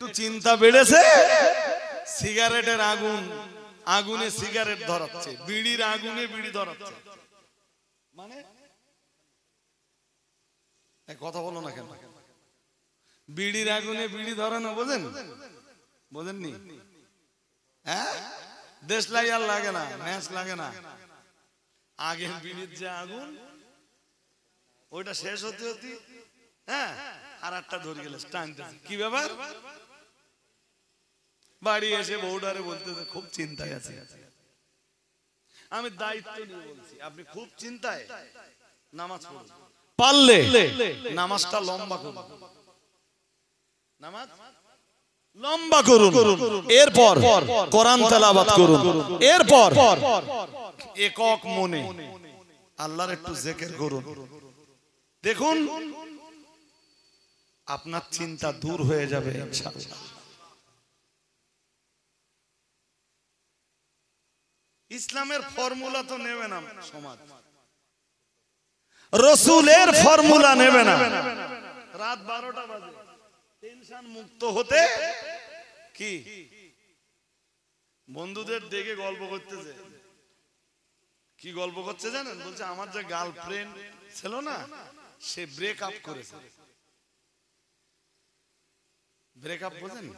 একটু চিন্তা বেড়েছে, সিগারেটের আগুন, আগুনে সিগারেট ধরাচ্ছে, বিড়ির আগুনে বিড়ি ধরাচ্ছে। মানে কথা বলো না কেন? বিড়ির আগুনে বিড়ি ধরানো বোঝেন? বোঝেননি? হ্যাঁ, দেশলাই আর লাগে না, ম্যাচ লাগে না। আগের বিড়ির যে আগুন, ওইটা শেষ হতে হতে হ্যাঁ আর একটা ধরে গেলে টানতেছে। কি ব্যাপার? বাড়ি এসে বউডারে বলতেছে খুব চিন্তায় আছে। আমি দায়িত্ব নিয়ে বলছি, আপনি খুব চিন্তায়, নামাজ পড়ুন, পারলে নামাজটা লম্বা করুন, নামাজ লম্বা করুন, এরপর কোরআন তেলাওয়াত করুন, এরপর একক মনে আল্লাহর একটু জিকির করুন। দেখুন আপনার চিন্তা দূর হয়ে যাবে ইনশাআল্লাহ। ইসলামের ফর্মুলা তো নেবে না সমাজ, রসুলের ফর্মুলা নেবে না। রাত 12টা বাজে, টেনশন মুক্ত হতে কি বন্ধুদের ডেকে গল্প করতেছে। কি গল্প করছে জানেন? বলছে আমার যে গার্লফ্রেন্ড ছিল না, সে ব্রেক আপ করেছে। ব্রেক আপ বোঝেন?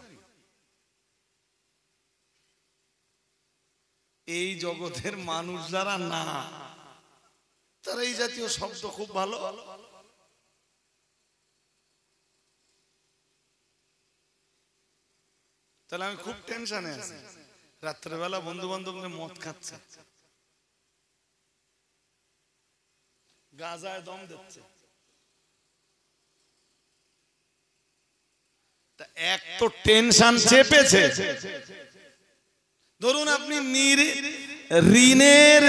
এই জগতের মানুষ যারা না, তারা এই জাতীয় শব্দ খুব ভালো। তাহলে আমি খুব টেনশনে আছি। রাত্রেবেলা বন্ধু বান্ধব মদ খাচ্ছে, গাঁজায় দম দিচ্ছে। এক তো টেনশন চেপেছে, ধরুন আপনি ঋণের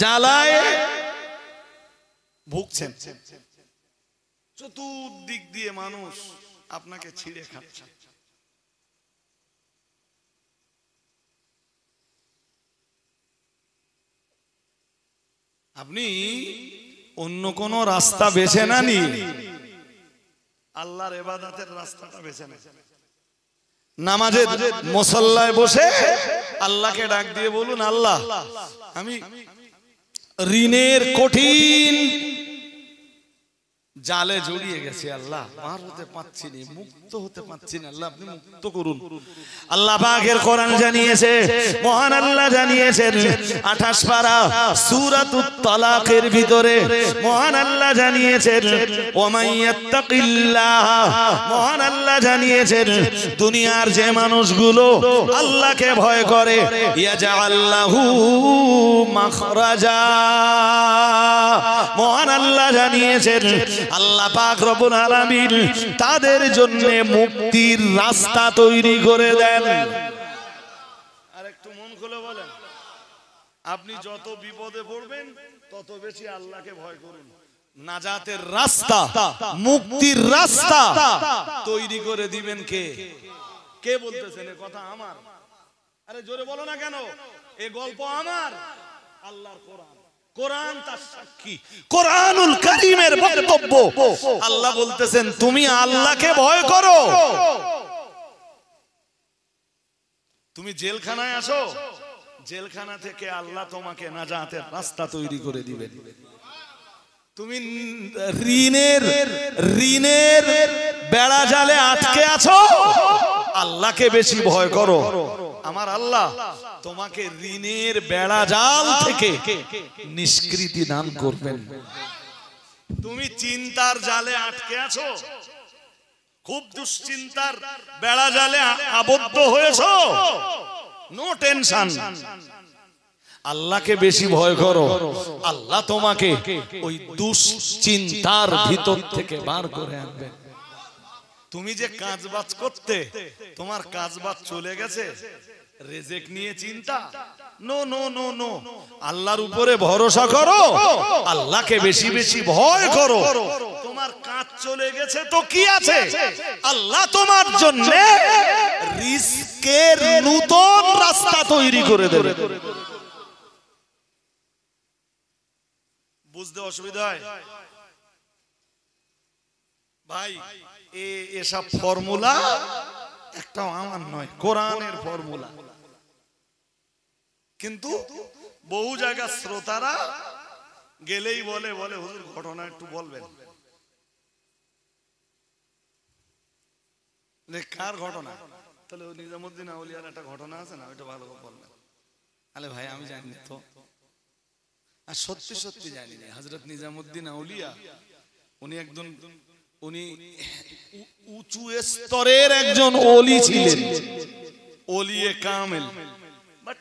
জ্বালায় ভুগছেন, চতুর্দিক দিয়ে মানুষ আপনাকে ছিঁড়ে খাচ্ছে। আপনি অন্য কোন রাস্তা বেছে না নি, আল্লাহর ইবাদতের রাস্তাটা বেছে নেন। নামাজে মুসল্লায় বসে আল্লাহকে ডাক দিয়ে বলুন, আল্লাহ আমি ঋণের কঠিন জালে জড়িয়ে গেছি, আল্লাহ পার হতে পারছি না, মুক্ত হতে পারছি না, আল্লাহ আপনি মুক্ত করুন। আল্লাহ পাকের কোরআন জানিয়েছে, মহান আল্লাহ জানিয়েছেন 28 পারা সূরাতুত তালাকের ভিতরে মহান আল্লাহ জানিয়েছেন ওয়ামাইয়াত্তাকিল্লাহ, মহান আল্লাহ জানিয়েছেন দুনিয়ার যে মানুষগুলো আল্লাহকে ভয় করে ইয়াজআল লাহু মাখরাজা, মহান আল্লাহ জানিয়েছেন আল্লাহ পাক রব্বুল আলামিন তাদের জন্য মুক্তির রাস্তা তৈরি করে দেন। আর একটু মন খুলে বলেন, আপনি যত বিপদে পড়বেন তত বেশি আল্লাহকে ভয় করুন। নাজাতের রাস্তা, মুক্তির রাস্তা তৈরি করে দিবেন কে? কে বলতেছেন এ কথা? আমার। আরে জোরে বলো না কেন? এই গল্প আমার, আল্লাহর কোরআন, কোরআন তার সাক্ষী, কোরআনুল কারীমের বক্তব্য। আল্লাহ বলতেছেন তুমি আল্লাহকে ভয় করো। তুমি জেলখানায় আসো, জেলখানা থেকে আল্লাহ তোমাকে নাজাতের রাস্তা তৈরি করে দিবেন। তুমি ঋণের বেড়া জালে আটকে আছো, আল্লাহকে বেশি ভয় করো, আমার আল্লাহ তোমাকে ঋণের বেড়া জাল থেকে নিষ্কৃতি দান করবেন। তুমি চিন্তার জালে আটকে আছো, খুব দুশ্চিন্তার বেড়া জালে আবদ্ধ হয়েছো, নো টেনশন, আল্লাহকে বেশি ভয় করো, আল্লাহ তোমাকে ওই দুশ্চিন্তার ভিতর থেকে বার করে আনবেন। তুমি যে কাজবাজ করতে, তোমার কাজবাজ চলে গেছে, রেজেক নিয়ে চিন্তা, নো নো নো নো, আল্লাহর উপরে ভরসা করো, আল্লাহকে বেশি বেশি ভয় করো। তোমার কাজ চলে গেছে তো কি আছে, আল্লাহ তোমার জন্য রিস্কের নতুন রাস্তা তৈরি করে দেবে। বুঝতে অসুবিধা হয়? ভাই এসব ফর্মুলা একটাও আমার নয়, কোরআনের ফর্মুলা। কিন্তু বহু জায়গায় শ্রোতারা গেলেই বলে হুজুর ঘটনা একটু বলবেন। কার ঘটনা? তাহলে নিজামুদ্দিন আউলিয়ার একটা ঘটনা আছে না, ওইটা ভালো করে বলবেন। আরে ভাই আমি জানি তো, আর সত্যি সত্যি জানি না। হযরত নিজামুদ্দিন আউলিয়া উনি উঁচু স্তরের একজন ওলি ছিলেন, ওলিয়ে কামেল। বাট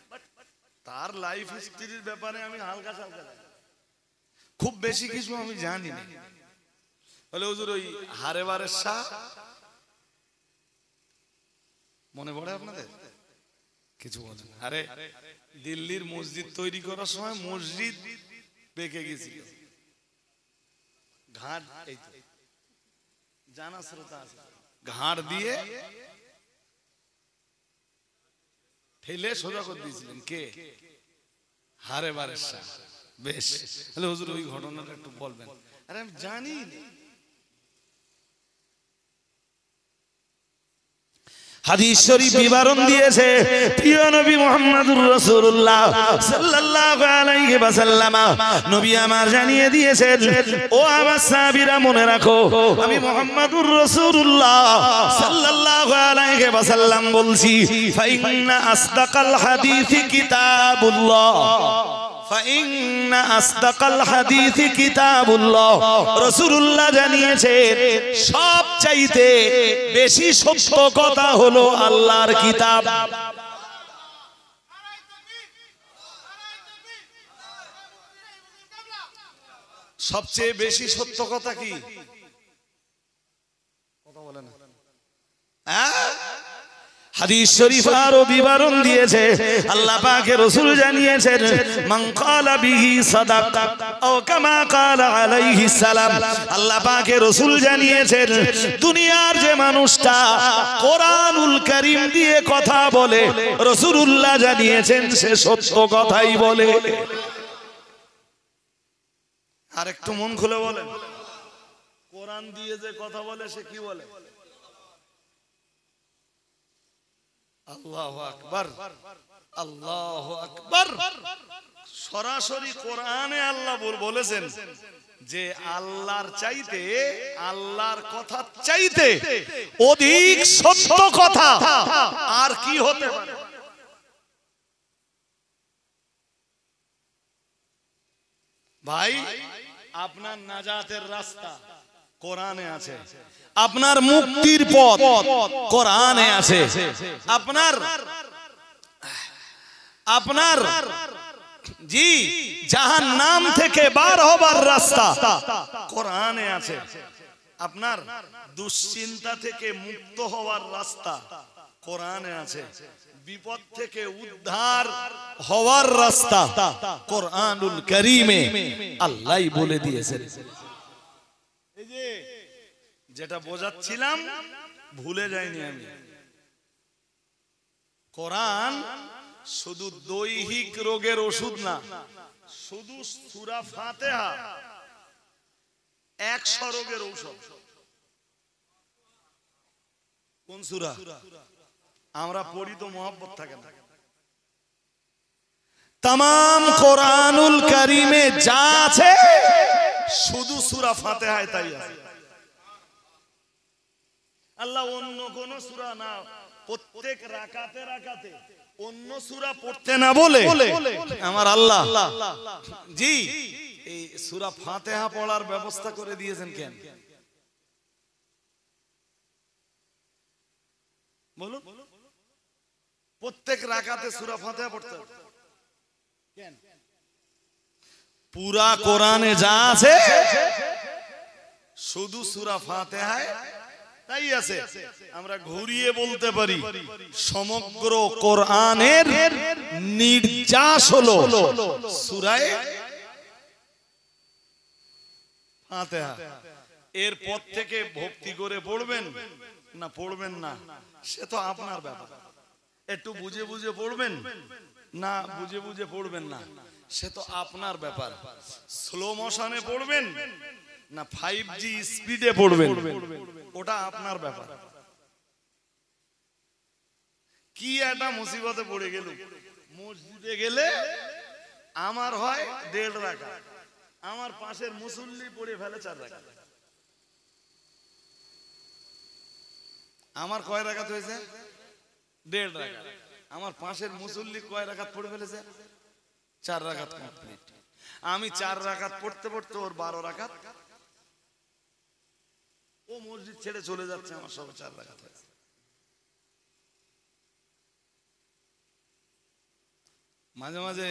তার লাইফ হিস্ট্রির ব্যাপারে আমি হালকা সালকা খুব বেশি কিছু আমি জানি না। বলে হুজুর ওই হারেবারের শাহ মনে পড়ে আপনাদের? কিছু বলেন। আরে দিল্লির মসজিদ তৈরি করার সময় মসজিদ বেঁকে গেছিল, ঘাট এই তো জানা শ্রোতা আছে, ঘাট দিয়ে ঠেলে সোজা করে দিয়েছিলেন কে? হারেবারের শাহ। বেশ, তাহলে হুজুর ওই ঘটনাটা একটু বলবেন। আরে আমি জানি না। হাদিস শরীফ বিবরণ দিয়েছে প্রিয় নবী মুহাম্মদুর রাসূলুল্লাহ সাল্লাল্লাহু আলাইহি ওয়াসাল্লাম, নবী আমার জানিয়ে দিয়েছেন, ও আমার সাহাবীরা মনে রাখো, আমি মুহাম্মদুর রাসূলুল্লাহ সাল্লাল্লাহু আলাইহি ওয়াসাল্লাম বলছি, ফাইন্না আসদাকাল হাদিসি কিতাবুল্লাহ, ফাইন্না আসদাকাল হাদিসি কিতাবুল্লাহ। রাসূলুল্লাহ জানিয়েছেন সবচাইতে বেশি সত্য কথা হলো আল্লাহর কিতাব। সবচেয়ে বেশি সত্য কথা কি? কথা বলেন না। হাদিস শরীফ আরো বিবরণ দিয়েছে, আল্লাহ পাকের রাসূল জানিয়েছেন, মান ক্বালা বিহি সাদাকা আও কামা ক্বালা আলাইহিস সালাম। আল্লাহ পাকের রাসূল জানিয়েছেন, দুনিয়ার যে মানুষটা কোরআনুল কারীম দিয়ে কথা বলে, রাসূলুল্লাহ জানিয়েছেন সে সত্য কথাই বলে। আর একটু মন খুলে বলেন, কোরআন দিয়ে যে কথা বলে সে কি বলে? আল্লাহু আকবার, আল্লাহু আকবার। সরাসরি কোরআনে আল্লাহ বলেছেন যে আল্লাহর চাইতে, আল্লাহর কথা চাইতে অধিক সত্য কথা আর কি হতে পারে? ভাই আপনার নাজাতের রাস্তা কোরআনে আছে, আপনার মুক্তির পথ কোরআনে আছে, আপনার জি জাহান্নাম থেকে বার হবার রাস্তা কোরআনে আছে, আপনার দুশ্চিন্তা থেকে মুক্ত হওয়ার রাস্তা কোরআনে আছে, বিপদ থেকে উদ্ধার হওয়ার রাস্তা কোরআনুল কারীমে আল্লাহই বলে দিয়েছেন। এই যে যেটা বোঝাচ্ছিলাম ভুলে যাইনি আমি, কোরআন শুধু দৈহিক রোগের ওষুধ না, শুধু সূরা ফাতিহা 100 রোগের ঔষধ। কোন সূরা? আমরা পড়ি তো মহব্বত থাকে না। तमाम কোরআনুল কারীমে যা আছে শুধু সূরা ফাতিহায় তাই আছে। আল্লাহ অন্য কোন সূরা না, প্রত্যেক রাকাতে রাকাতে অন্য সূরা পড়তে না বলে আমার আল্লাহ জি এই সূরা ফাতিহা পড়ার ব্যবস্থা করে দিয়েছেন। কেন বলুন? প্রত্যেক রাকাতে সূরা ফাতিহা পড়তে হবে কেন? পুরা কোরআনে যা আছে শুধু সূরা ফাতিহায় তাই আছে। আমরা ঘুরিয়ে বলতে পারি সমগ্র কোরআনের নির্যাস হলো সূরা ফাতিহা। এরপর থেকে ভক্তি করে পড়বেন না পড়বেন না সে তো আপনার ব্যাপার। একটু বুঝে বুঝে পড়বেন না বুঝে বুঝে পড়বেন না সে তো আপনার ব্যাপার। স্লো মোশনে পড়বেন না 5G স্পিডে পড়বেন, ওটা আপনার ব্যাপার। কি একটা মুসিবতে পড়ে গেল, মসজিদে গেলে আমার হয় 1.5 রাকাত, আমার পাশের মুসল্লি পড়ে ফেলে 4 রাকাত। আমার কয় রাকাত হয়েছে? 1.5 রাকাত। আমার পাশের মুসল্লি কয় রাকাত পড়ে ফেলেছে? 4 রাকাত কমপ্লিট। আমি 4 রাকাত পড়তে পড়তে ওর 12 রাকাত, ও মসজিদ ছেড়ে চলে যাচ্ছে, আমার সব 4 রাকাত হয়েছে। মাঝে মাঝে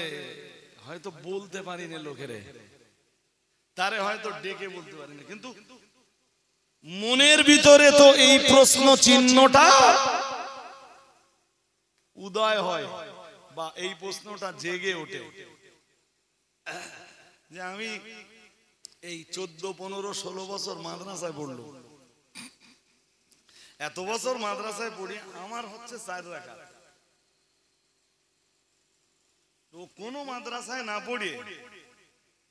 হয়তো বলতে পারি না লোকেরে, তারে হয়তো ডেকে বলতে পারি না, কিন্তু মনের ভিতরে তো এই প্রশ্ন চিহ্নটা উদয় হয় বা এই প্রশ্নটা জেগে ওঠে যে আমি এই 14, 15, 16 বছর মাদ্রাসায় পড়লো, এত বছর মাদ্রাসায় পড়ি, আমার হচ্ছে 4 রাকাত। তো কোন মাদ্রাসায় না পড়ে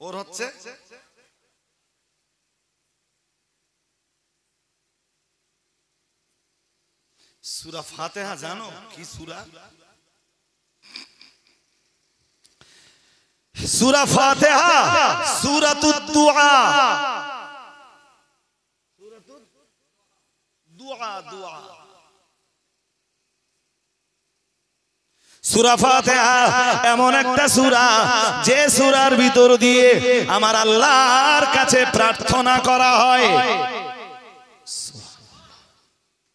ওর হচ্ছে সূরা ফাতিহা। জানো কি সূরা? সূরা ফাতিহা সূরাতুদ দুআ, সূরাতুদ দুআ, দুআ। সূরা ফাতিহা এমন একটা সূরা যে সূরার ভিতর দিয়ে আমার আল্লাহর কাছে প্রার্থনা করা হয়।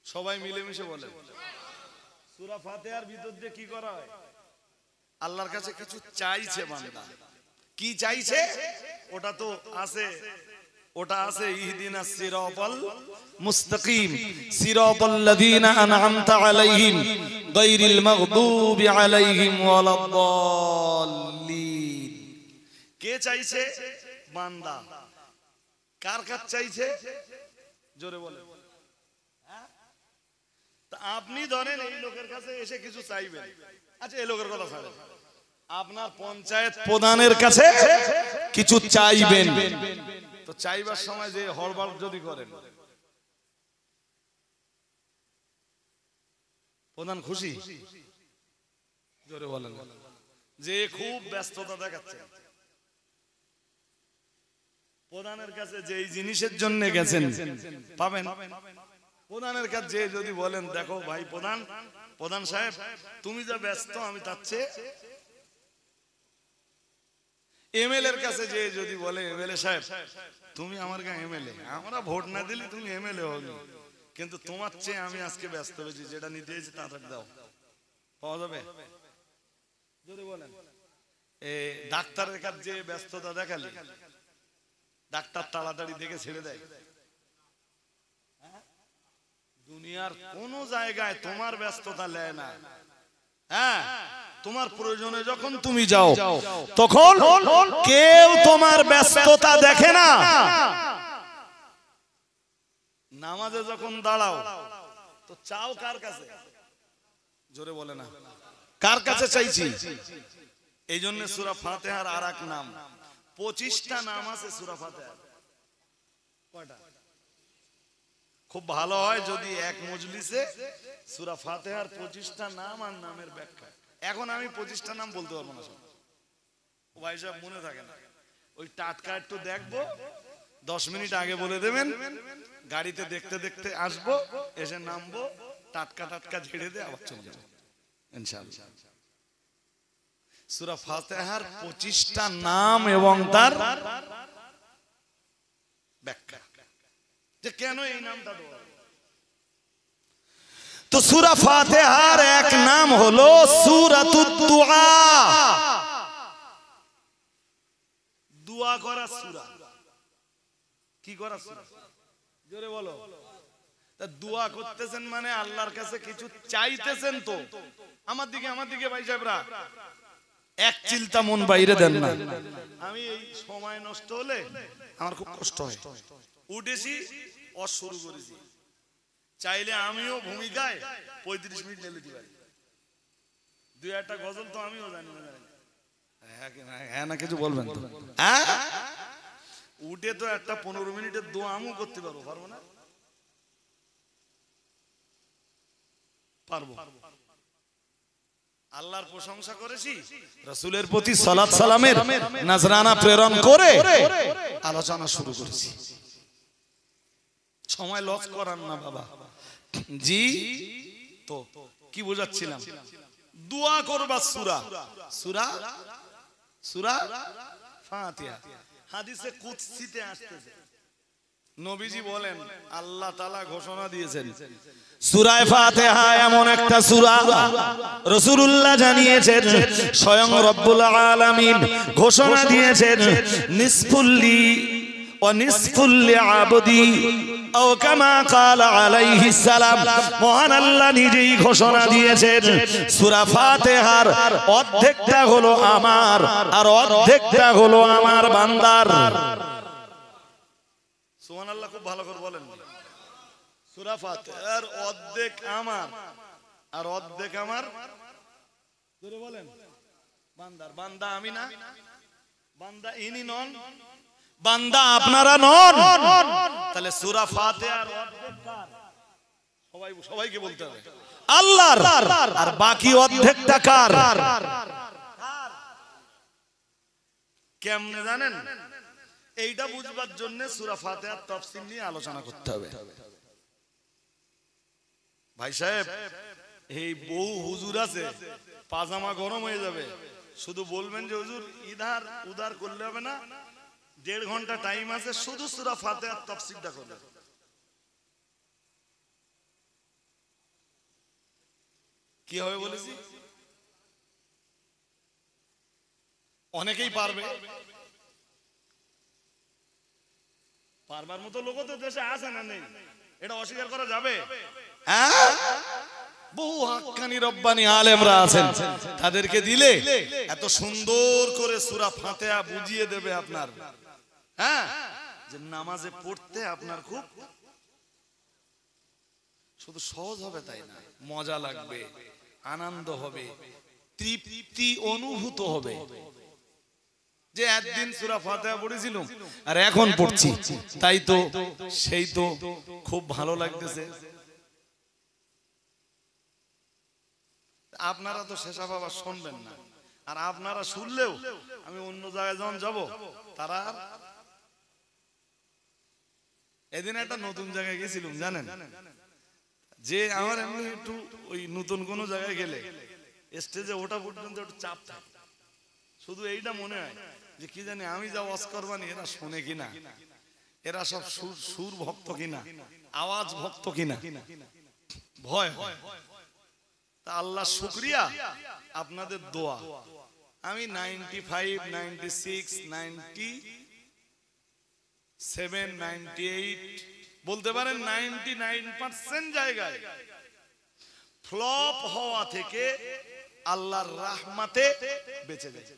সবাই মিলেমিশে বলে, সূরা ফাতিহার ভিতর দিয়ে কি করা হয়? আল্লাহর কাছে কিছু চাইছে বান্দা। কি চাইছে? ওটা তো আছে, ওটা আছে ইহদিনাস সিরাতাল মুস্তাকিম, সিরাতাল লাযিনা আন'আমতা আলাইহিম গায়রিল মাগদুবি আলাইহিম ওয়ালাদ-দাল্লিন। কে চাইছে? বান্দা। কার কাছে চাইছে? জোরে বলে। তা আপনি ধরেন এই লোকের কাছে এসে কিছু চাইবেন, আচ্ছা এই লোকের কথা ছাড়েন, আপনার পঞ্চায়েত প্রধানের কাছে কিছু চাইবেন, তো চাইবার সময় যে হড়বড় যদি করেন, প্রধান খুশি? জোরে বলেন। যে খুব ব্যস্ততা দেখাচ্ছে, প্রধানের কাছে যেই জিনিসের জন্য গেছেন পাবেন। প্রধানের কাছে যদি বলেন, দেখো ভাই প্রধান, প্রধান সাহেব তুমি যা ব্যস্ত আমি তার চেয়ে, এমএলএ এর কাছে যে যদি বলে, এমএলএ সাহেব তুমি আমার গায়ে এমএলএ, আমরা ভোট না দিলে তুমি এমএলএ হবি, কিন্তু তোমার চেয়ে আমি আজকে ব্যস্ত হয়েছি, যেটা নিতে এসেছি তাড়াতাড়ি দাও, পাওয়া যাবে? যদি বলেন ডাক্তারের কাছে যে ব্যস্ততা দেখালি, ডাক্তার তাড়াতাড়ি দেখে ছেড়ে দেয়। দুনিয়ার কোন জায়গায় তোমার ব্যস্ততা নেয় না। হ্যাঁ, তোমার প্রয়োজনে যখন তুমি যাও তখন কেউ তোমার ব্যস্ততা দেখে না। নামাজে যখন দাঁড়াও তো চাও কার কাছে? জোরে বলে না, কার কাছে চাইছি? এই জন্য সূরা ফাতিহার আর এক নাম, 25টা নাম আছে সূরা ফাতিহার। কয়টা? খুব ভালো হয় যদি এক মজলিসে সূরা ফাতিহার 25টা নাম আর নামের ব্যাখ্যা। এখন আমি 25টা নাম বলতে পারবো না, ও ভাই সাহেব মনে থাকে না, ওই টাটকা একটু দেখবো, 10 মিনিট আগে বলে দেবেন, গাড়িতে দেখতে দেখতে আসবো, এসে নামবো, টাটকা টাটকা ঝেড়ে দিয়ে আবার চলে যাবো ইনশাআল্লাহ। সূরা ফাতিহার 25টা নাম এবং তার ব্যাখ্যা, যে কেন এই নামটা দেওয়া। তো সূরা ফাতিহার এক নাম হলো সূরাতুদ দুআ, দোয়া করা সূরা। কি করা সূরা? জোরে বলো। তা দোয়া করতেছেন মানে আল্লাহর কাছে কিছু চাইতেছেন। তো আমার দিকে ভাই সাহেবরা এক চিলতা মন বাইরে দেন না। আমি এই সময় নষ্ট হলে আমার খুব কষ্ট হয়, উঠেছি ও শুরু করেছি, চাইলে আমিও ভূমিকায় 35 মিনিট নেলে দিই। 2-1টা গজল তো আমিও জানি না। হ্যাঁ না কিছু বলবেন তো? হ্যাঁ, উঠে তো একটা 15 মিনিটের দোয়া আমও করতে পারবো, পারবো না? পারবো। আল্লাহর প্রশংসা করেছি, রাসূলের প্রতি সালাত সালামের নজরানা প্রেরণ করে আলোচনা শুরু করেছি। সময় লস করান না বাবা। জি, তো কি বোঝাচ্ছিলাম? দোয়া করবা সূরা, সূরা সূরা ফাতিহা। হাদিসে কুদসিতে আসছে, নবীজি বলেন আল্লাহ তাআলা ঘোষণা দিয়েছেন সূরা ফাতিহা এমন একটা সূরা, রাসূলুল্লাহ জানিয়েছেন স্বয়ং রব্বুল আলামিন ঘোষণা দিয়েছেন নিসফুল্লি ওয়া নিসফুল্লি আবদি ও কামা ক্বালা আলাইহিস সালাম। মহান আল্লাহ নিজেই ঘোষণা দিয়েছেন সূরা ফাতিহার অর্ধেকটা হলো আমার আর অর্ধেকটা হলো আমার বান্দার। সুবহানাল্লাহ, খুব ভালো করে বলেন। সূরা ফাতিহার অর্ধেক আমার আর অর্ধেক আমার, জোরে বলেন, বান্দার। বান্দা আমি না, বান্দা ইনি নন, বান্দা আপনারা নন। তাহলে সূরা ফাতিহার অর্ধেক কার? সবাইকে বলতে হবে আল্লাহর, আর বাকি অর্ধেকটা কার? কেমনে জানেন? এইটা বুঝবার জন্য সূরা ফাতিহার তাফসীর নিয়ে আলোচনা করতে হবে। ভাই সাহেব, এই বহু হুজুর আছে পাজামা গরম হয়ে যাবে, শুধু বলবেন যে হুজুর ইধার উদার করলে হবে না, 1.5 ঘন্টা টাইম আছে, শুধু সূরা ফাতিহার তাফসীরটা করবে। কি হবে বলেছি? অনেকেই পারবে, পারবার মতো লোক তো দেশে আছে না নেই, এটা অস্বীকার করা যাবে? হ্যাঁ, বহু হাক্কানি রব্বানি আলেমরা আছেন, তাদেরকে দিলে এত সুন্দর করে সূরা ফাতিহা বুঝিয়ে দেবে আপনার, হ্যাঁ, যে নামাজে পড়তে আপনার খুব শুধু সহজ হবে তাই না, মজা লাগবে, আনন্দ হবে, তৃপ্তি অনুভূত হবে। যে একদিন সূরা ফাতিহা পড়েছিলাম আর এখন পড়ছি, তাই তো সেই তো খুব ভালো লাগতেছে। আপনারা তো শেষা বাবা শুনবেন না, আর আপনারা শুনলেও আমি অন্য জায়গায় যখন যাব, তারা এদিন একটা নতুন জায়গায় গেছিলাম জানেন, যে আমার এমনি একটু ওই নতুন কোন জায়গায় গেলে স্টেজে ওঠা পর্যন্ত একটু চাপ থাকে, শুধু এইটা মনে হয় যে কি জানি আমি যা ওয়াজ করবানি এরা শোনে কিনা, এরা সব সুর ভক্ত কিনা, আওয়াজ ভক্ত কিনা, ভয় হয়। তা আল্লাহ শুকরিয়া, আপনাদের দোয়া আমি 95, 96, 97, 98 বলতে পারেন 99% জায়গায় ফ্লপ হওয়া থেকে আল্লাহর রহমতে বেঁচে যায়।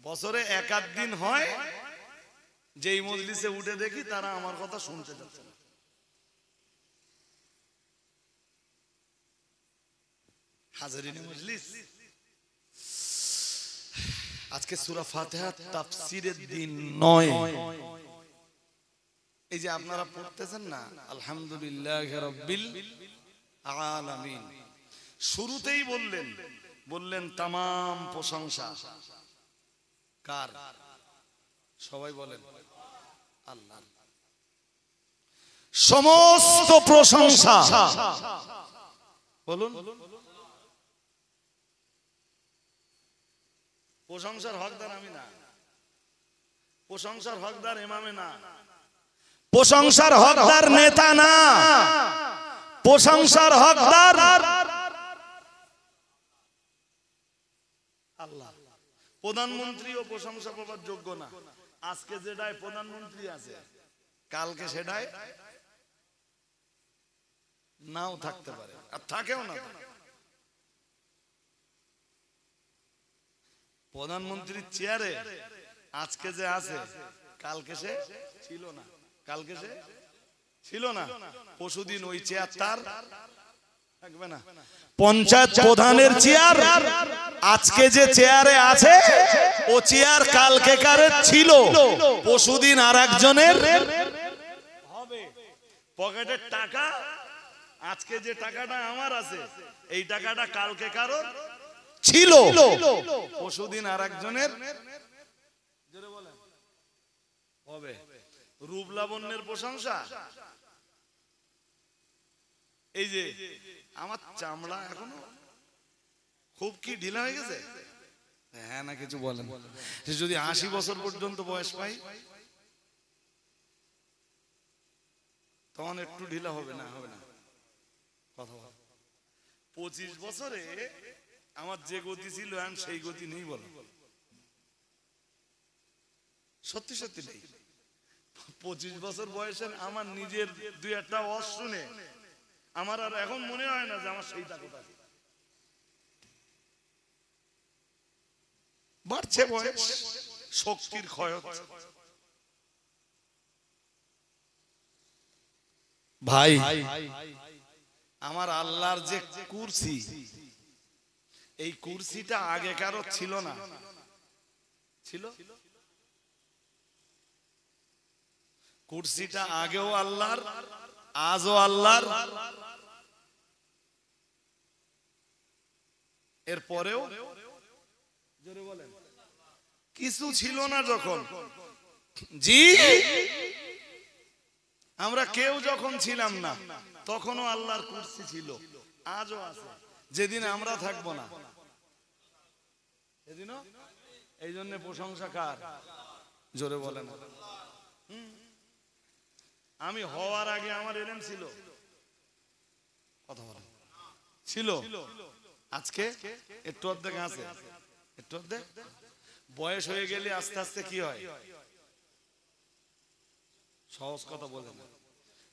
বছরে 1-8 দিন হয় যেই মজলিসে উঠে দেখি তারা আমার কথা শুনতে যাচ্ছে না। হাজারিনে মজলিস, আজকে সূরা ফাতিহা তাফসীরের দিন নয়। এই যে আপনারা পড়তেছেন না আলহামদুলিল্লাহি রাব্বিল আলামিন, শুরুতেই বললেন तमाम প্রশংসা কার? সবাই বলেন আল্লাহ। সমস্ত প্রশংসা বলুন, প্রশংসার হকদার আমি না, প্রশংসার হকদার ইমামে না, প্রশংসার হকদার নেতা না, প্রশংসার হকদার আল্লাহ। প্রধানমন্ত্রীও প্রশংসা পাবার যোগ্য না। আজকে যেটাই প্রধানমন্ত্রী আছে, কালকে সেটাই নাও থাকতে পারে, আর থাকেও না। প্রধানমন্ত্রীর চেয়ারে আজকে যে আছে, কালকে সে ছিল না, কালকে সে ছিল না, পরশুদিন ওই চেয়ার তার থাকবে না। পঞ্চায়েত প্রধানের চেয়ার আজকে যে চেয়ারে আছে ও চেয়ার কালকে কারের ছিল, পরশুদিন আর একজনের হবে। পকেটের টাকা আজকে যে টাকাটা আমার আছে এই টাকাটা কালকে কারোর ছিল, পরশুদিন আর একজনের হবে। রূপ লাবণ্যের প্রশংসা। এই যে আমার চামড়া এখনো খুব কি ঢিলা হয়ে গেছে? হ্যাঁ না কিছু বলেন। যদি 80 বছর পর্যন্ত বয়স পাই তখন একটু ঢিলা হবে না? হবে না কথা বল। 25 বছরে আমার যে গতি ছিল সেই গতি নেই, বলো। সত্যি সত্যি নেই। 25 বছর বয়সের আমার নিজের দুই একটা ওয়াজ শুনে আমার আর এখন মনে হয় না যে আমার সেই তাকত আছে। বাড়ছে বয়স, শক্তির ক্ষয় হচ্ছে। ভাই আমার আল্লাহর যে কুরসি, এই কুরসিটা আগে কারো ছিল না? ছিল। কুরসিটা আগেও আল্লাহর, আজও আল্লাহর, এর পরেও কিছু ছিল না যখন। জি, আমরা কেউ যখন ছিলাম না তখনও আল্লাহর কুরসি ছিল, আজও আছে। যেদিন আমরা থাকবো না সেদিনও। এই জন্য প্রশংসা কার? জোরে বলেন। আমি হওয়ার আগে আমার এলেম ছিল, কথা বলেন, ছিল। আজকে একটু অর্ধেক আছে, একটু অর্ধেক। বয়স হয়ে গেলে আস্তে আস্তে কি হয়? সহজ কথা বলে না।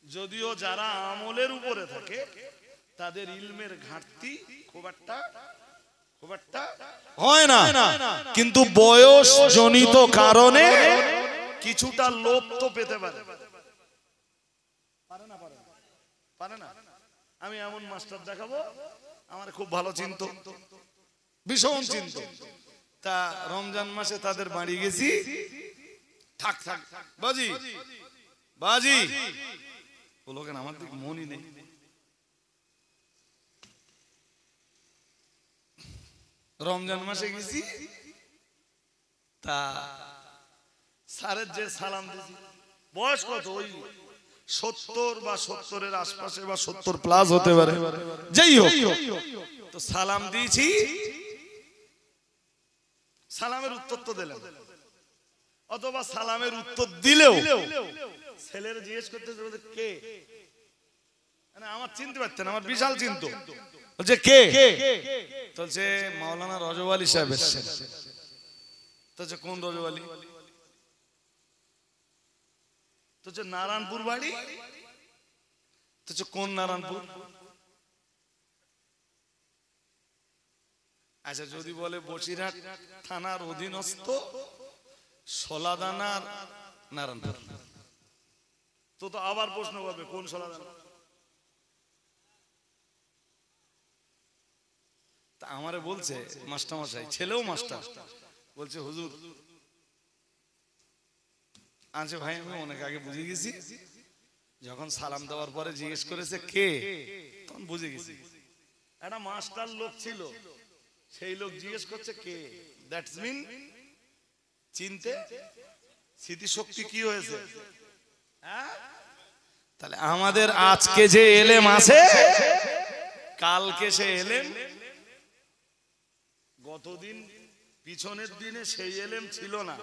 যদিও যারা আমলের উপরে থাকে তাদের ইলমের ঘাটতি খুব একটা হয় না, কিন্তু বয়স জনিত কারণে কিছুটা লোভ তো পেতে পারে। পারে না? আমি এমন মাস্টার দেখাবো, আমার খুব ভালো চিন্ত, ভীষণ চিন্ত। তা রমজান মাসে তাদের বাড়ি গেছি, থাক থাক বাজি বাজি বলো কেন, আমার দিকে মনই নেই। রমজান মাসে গেছি, তা স্যারের যে সালাম দিয়েছি, বয়স কত? ওই 70 বা 70-এর আশপাশে বা 70 প্লাস হতে পারে, যাই হোক। তো সালাম দিয়েছি, সালামের উত্তর তো দিলেন, অথবা সালামের উত্তর দিলেও ছেলের জিজ্ঞেস করতে কে, মানে আমার চিনতে পারতেন, আমার বিশাল চিন্ত। বলছে কে? বলছে মাওলানা রজব আলী সাহেব এসেছেন। বলছে কোন রজব আলী? বলছে নারায়ণপুর বাড়ি। বলছে কোন নারায়ণপুর? আচ্ছা যদি বলে বসিরহাট থানার অধীনস্থ সোলাদানার নারায়ণপুর, তো আবার প্রশ্ন করবে কোন সোলাদানা? তা আমারে বলছে মাস্টারমশাই, ছেলেও মাস্টার, বলছে হুজুর আচ্ছা ভাই আমি অনেক আগে বুঝে গেছি, যখন সালাম দেওয়ার পরে জিজ্ঞেস করেছে কে, তখন বুঝে গেছি একটা মাস্টার লোক ছিল, সেই লোক জিজ্ঞেস করছে কে। দ্যাটস মিন চিনতে স্মৃতিশক্তি কি হয়েছে? তাহলে আমাদের আজকে যে এলেম আছে, কালকে সে এলেম, গতদিন পিছনের দিনে সেই এলেম ছিল না,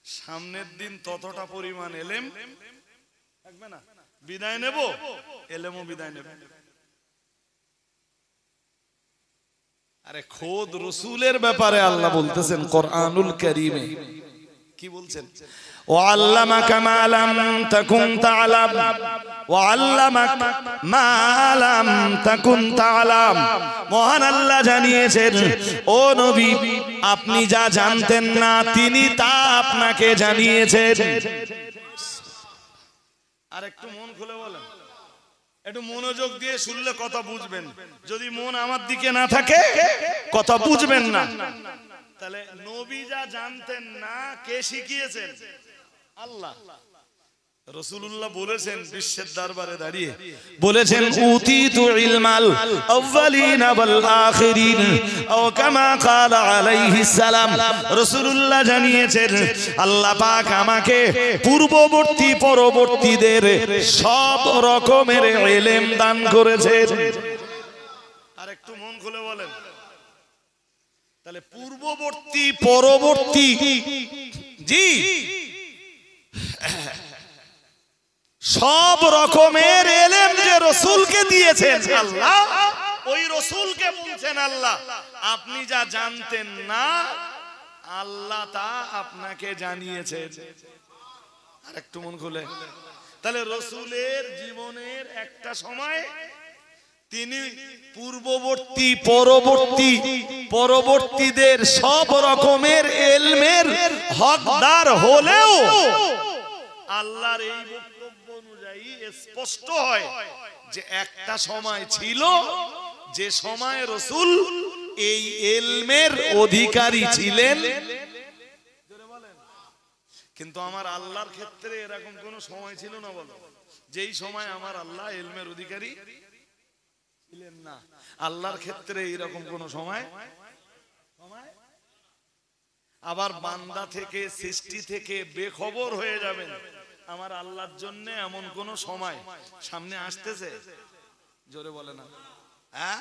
সামনের দিন ততটা পরিমাণ এলেম থাকবে না। বিদায় নেব, এলেমও বিদায় নেবে। আরে খোদ রসুলের ব্যাপারে আল্লাহ বলতেছেন কোরআনুল কারীমে, কি বলছেন? ওয়াল্লামাকা মা লাম তাকুন তা'লাম ওয়াল্লামাকা মা লাম তাকুন তা'লাম। মহান আল্লাহ জানিয়েছেন ও নবী, আপনি যা জানতেন না তিনি তা আপনাকে জানিয়েছেন। আর একটু মন খুলে বলেন, একটু মনোযোগ দিয়ে শুনলে কথা বুঝবেন, যদি মন আমার দিকে না থাকে কথা বুঝবেন না। তাহলে নবী যা জানতেন না কে শিখিয়েছেন? আল্লাহ। রাসূলুল্লাহ বলেছেন বিশ্বের দরবারে দাঁড়িয়ে বলেছেন উতিতু ইলমাল আউয়ালিনা ওয়াল আখিরিন ও কামা ক্বালা আলাইহিস সালাম। রাসূলুল্লাহ জানিয়েছেন আল্লাহ পাক আমাকে পূর্ববর্তী পরবর্তীদের সব রকমের ইলম দান করেছেন। আর একটু মন খুলে বলেন, তাহলে পূর্ববর্তী পরবর্তী জি সব রকমের ইলম যে রাসূলকে দিয়েছেন আল্লাহ, ওই রাসূলকে বলছেন আল্লাহ আপনি যা জানতেন না আল্লাহ তা আপনাকে জানিয়েছেন। আর একটু মন খুলে, তাহলে রাসূলের জীবনের একটা সময় তিনি পূর্ববর্তী পরবর্তীদের সব রকমের ইলমের হকদার হলেও আল্লাহর এই বক্তব্য অনুযায়ী স্পষ্ট হয় যে একটা সময় ছিল যে সময় রাসূল এই ইলমের অধিকারী ছিলেন। কিন্তু আমার আল্লাহর ক্ষেত্রে এরকম কোন সময় ছিল না বলো যেই সময় আমার আল্লাহ ইলমের অধিকারী ছিলেন না। আল্লাহর ক্ষেত্রে এরকম কোন সময়, আবার বান্দা থেকে সৃষ্টি থেকে বেখবর হয়ে যাবেন আমার আল্লাহর জন্য এমন কোন সময় সামনে আসতেছে? জোরে বলে না। হ্যাঁ,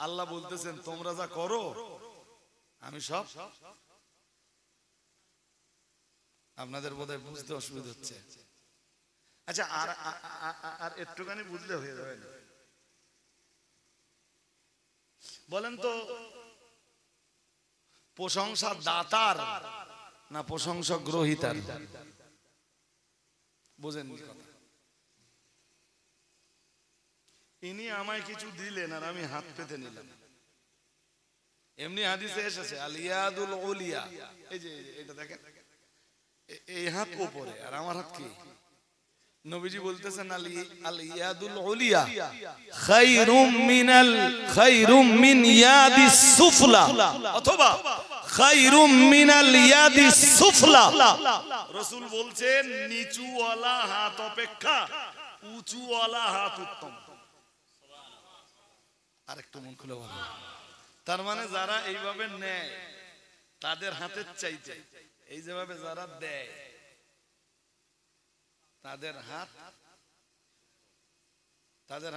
আল্লাহ বলতেছেন তোমরা যা করো আমি সব। আপনাদের বোধহয় বুঝতে অসুবিধা হচ্ছে। আচ্ছা, আর একটুখানি বুঝলে হয়ে যাবে। বলেন তো প্রশংসা দাতার না প্রশংসা গ্রহীতার? বোঝেন কথা? ইনি আমায় কিছু দিলেন আর আমি হাত পেতে নিলাম। এমনি হাদিসে এসেছে আল ইয়াদুল উলিয়া, এই যে এটা দেখেন এই হাত উপরে আর আমার হাত কি? নবীজি বলতেছেন আল ইয়াদুল উলিয়া খায়রুম মিন ইয়াদিস সুফলা অথবা খায়রুম মিনাল ইয়াদিস সুফলা। রাসূল বলছেন নিচুওয়ালা হাত অপেক্ষা উঁচুওয়ালা হাত উত্তম। আর একটু মন খুলে বলো, তার মানে যারা এইভাবে নেয় তাদের হাতের চাইতে এই যেভাবে যারা দেয় তাদের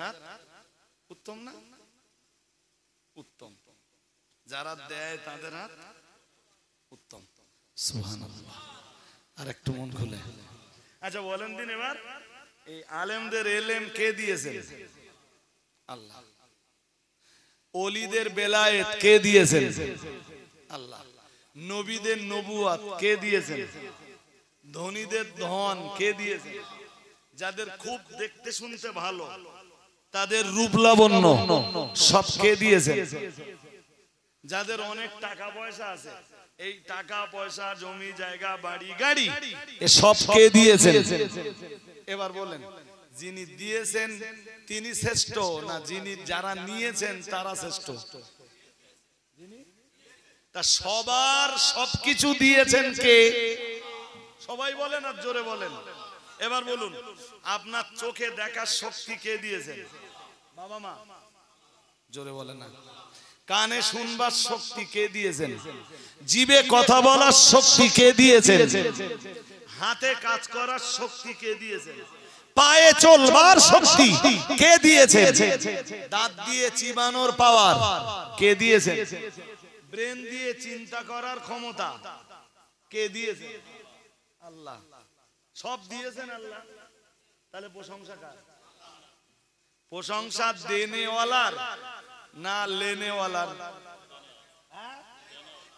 হাত উত্তম না? উত্তম। যারা দেয় তাদের হাত উত্তম। সুবহানাল্লাহ। আর একটু মন খুলে আচ্ছা বলেন দিন এবার এই আলেমদের ইলম কে দিয়েছেন? আল্লাহ। ওলিদের বেলায়েত কে দিয়েছেন? আল্লাহ। নবীদের নবুয়াত কে দিয়েছেন? ধনীদের ধন কে দিয়েছেন? যাদের খুব দেখতে শুনতে ভালো তাদের রূপ লাবণ্য সব কে দিয়েছেন? যাদের অনেক টাকা পয়সা আছে এই টাকা পয়সা জমি জায়গা বাড়ি গাড়ি এ সব কে দিয়েছেন? এবার বলেন যিনি দিয়েছেন তিনি শ্রেষ্ঠ না যিনি যারা নিয়েছেন তারা শ্রেষ্ঠ? তা সবার সবকিছু দিয়েছেন কে? সবাই বলেন আর জোরে বলেন। এবার বলুন আপনার চোখে দেখার শক্তি কে দিয়েছেন? বাবা মা? জোরে বলেন না। কানে শুনবার শক্তি কে দিয়েছেন? জিভে কথা বলার শক্তি কে দিয়েছেন? হাতে কাজ করার শক্তি কে দিয়েছেন? পায়ে চলবার শক্তি কে দিয়েছেন? দাঁত দিয়ে চিবানোর পাওয়ার কে দিয়েছেন? ব্রেন দিয়ে চিন্তা করার ক্ষমতা কে দিয়েছেন? আল্লাহ। সব দিয়েছেন আল্লাহ। তাহলে প্রশংসা কার? প্রশংসা দেনেওয়ালার না লেনেওয়ালার?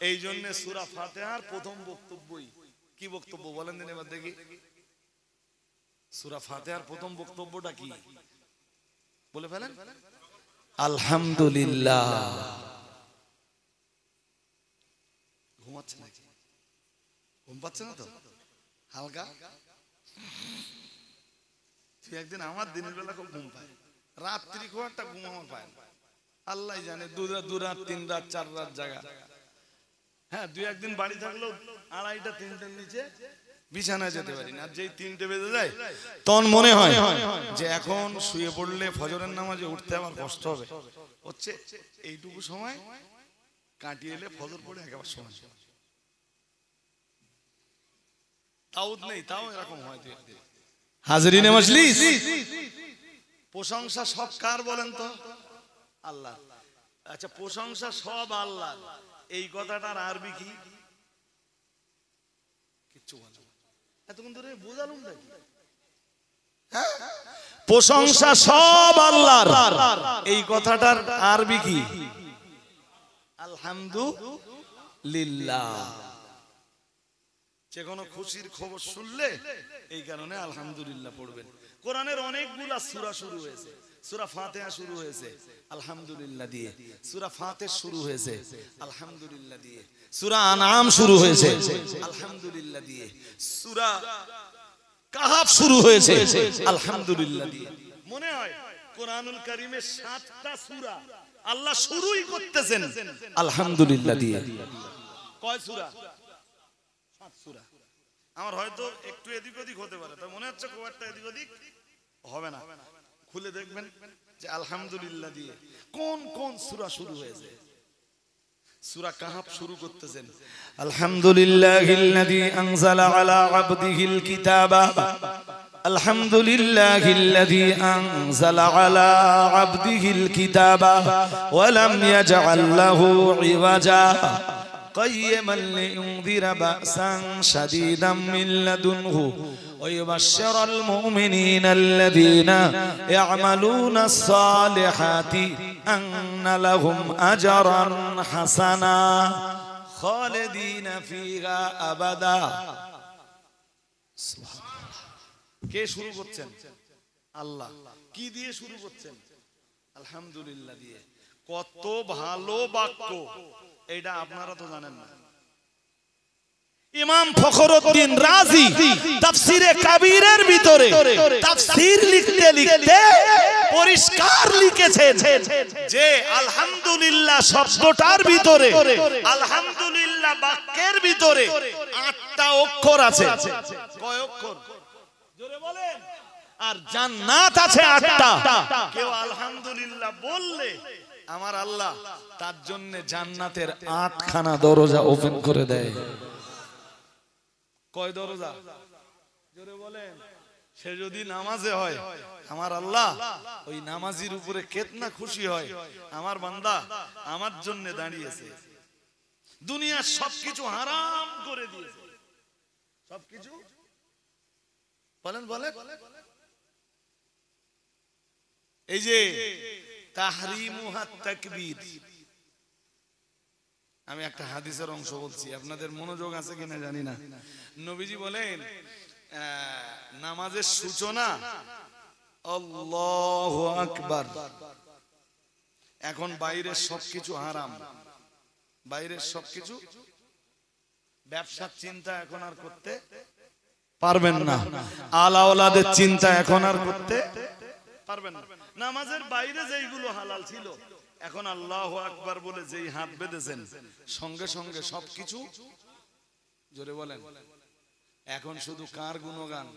এই জন্য সূরা ফাতিহার প্রথম বক্তব্যই কি বক্তব্য বলেন দিন এবার দেখি। সূরা ফাতিহার প্রথম বক্তব্যটা কি বলে ফেলেন? আলহামদুলিল্লাহ। ঘুমাচ্ছে নাকি? ঘুম পাচ্ছে না তো? হালকা? তুই একদিন আমার দিনের বেলা খুব ঘুম পায়। রাত্রি খুব একটা ঘুমানো পায় না, আল্লাহ জানে, 2 রাত 3 রাত 4 রাত জায়গা। হ্যাঁ, 2-1 দিন বাড়ি থাকলেও 2:30 3টের নিচে বিছানায় যেতে পারি না। আর যেই 3টে বেজে যায় তখন মনে হয় যে এখন শুয়ে পড়লে ফজরের নামাজে উঠতে আমার কষ্ট হবে, হচ্ছে এইটুকু সময় কাটিয়ে এলে ফজর পড়ে একেবারে সময় তাউদ নেই, তাও এরকম হয়। হাজরিনে মজলিস, প্রশংসা সব কার বলেন তো? আল্লাহ। আচ্ছা, প্রশংসা সব আল্লাহ, এই কথাটার আরবি কি? কিচ্ছু বলে না। এতক্ষণ ধরে বোঝালুম নাকি? প্রশংসা সব আল্লাহর, এই কথাটার আরবি কি? আলহামদুলিল্লাহ। যে কোনো খুশির খবর শুনলে এই কারণে আলহামদুলিল্লাহ পড়বেন। কোরআনের অনেকগুলা সূরা শুরু হয়েছে, সূরা ফাতিহা শুরু হয়েছে আলহামদুলিল্লাহ দিয়ে, সূরা ফাতির শুরু হয়েছে আলহামদুলিল্লাহ দিয়ে, সূরা আনআম শুরু হয়েছে আলহামদুলিল্লাহ দিয়ে, সূরা কাহাফ শুরু হয়েছে আলহামদুলিল্লাহ দিয়ে। মনে হয় কোরআনুল কারীমের 7টা সূরা আল্লাহ শুরুই করতেছেন আলহামদুলিল্লাহ দিয়ে। কয় সূরা? 7 সূরা। আমার হয়তো একটু এদিক ওদিক হতে পারে, তাই মনে হচ্ছে খুব একটা এদিক ওদিক হবে না। খুলে দেখবেন যে আলহামদুলিল্লাহ দিয়ে কোন কোন সূরা শুরু হয়েছে। সূরা কাহাফ শুরু করতেছেন আলহামদুলিল্লাহিল্লাযী আনজালা আলা আবদিহিল কিতাবা, আলহামদুলিল্লাহিল্লাযী আনজালা আলা আবদিহিল কিতাবা ওয়া লাম ইয়াজআল লাহু ইওয়াজা قيما لينذر بأسا شديدا من لدنه ويبشر المؤمنين الذين يعملون الصالحات أن لهم أجرا حسنا خالدين فيها أبدا. কে শুরু করছেন? আল্লাহ। কি দিয়ে শুরু করছেন? আলহামদুলিল্লাহ দিয়ে। কত ভালো বাক্য, এটা আপনারা তো জানেন না। ইমাম ফখরুদ্দিন রাজি তাফসিরে কাবীরের ভিতরে তাফসীর লিখতে লিখতে পরিষ্কার লিখেছেন যে আলহামদুলিল্লাহ শব্দটার ভিতরে, আলহামদুলিল্লাহ বাক্যের ভিতরে 8টা অক্ষর আছে। কয় অক্ষর? জোরে বলেন। আর জান্নাত আছে 8টা। কেউ আলহামদুলিল্লাহ বললে আমার আল্লাহ তার জন্য জান্নাতের 8খানা দরজা ওপেন করে দেয়। কয় দরজা? জোরে বলেন। সে যদি নামাজে হয় আমার আল্লাহ ওই নামাজির উপরে কেতনা খুশি হয়, আমার বান্দা আমার জন্য দাঁড়িয়েছে, দুনিয়ার সবকিছু হারাম করে দিয়েছে। সবকিছু বলেন বলেন। এই যে তাহরিমুহাত তাকবীর, আমি একটা হাদিসের অংশ বলছি, আপনাদের মনোযোগ আছে কিনা জানি না। নবীজি বলেন নামাজের সূচনা আল্লাহু আকবার। এখন বাইরের সবকিছু হারাম, বাইরের সবকিছু, ব্যবসার চিন্তা এখন আর করতে পারবেন না, আলা ওলাদের চিন্তা এখন আর করতে পারবেন না। নামাজের বাইরে যেইগুলো হালাল ছিল এখন আল্লাহু আকবার বলে যেই হাত বেঁধেছেন সঙ্গে সঙ্গে সবকিছু, জোরে বলেন। এখন শুধু কার গুণগান,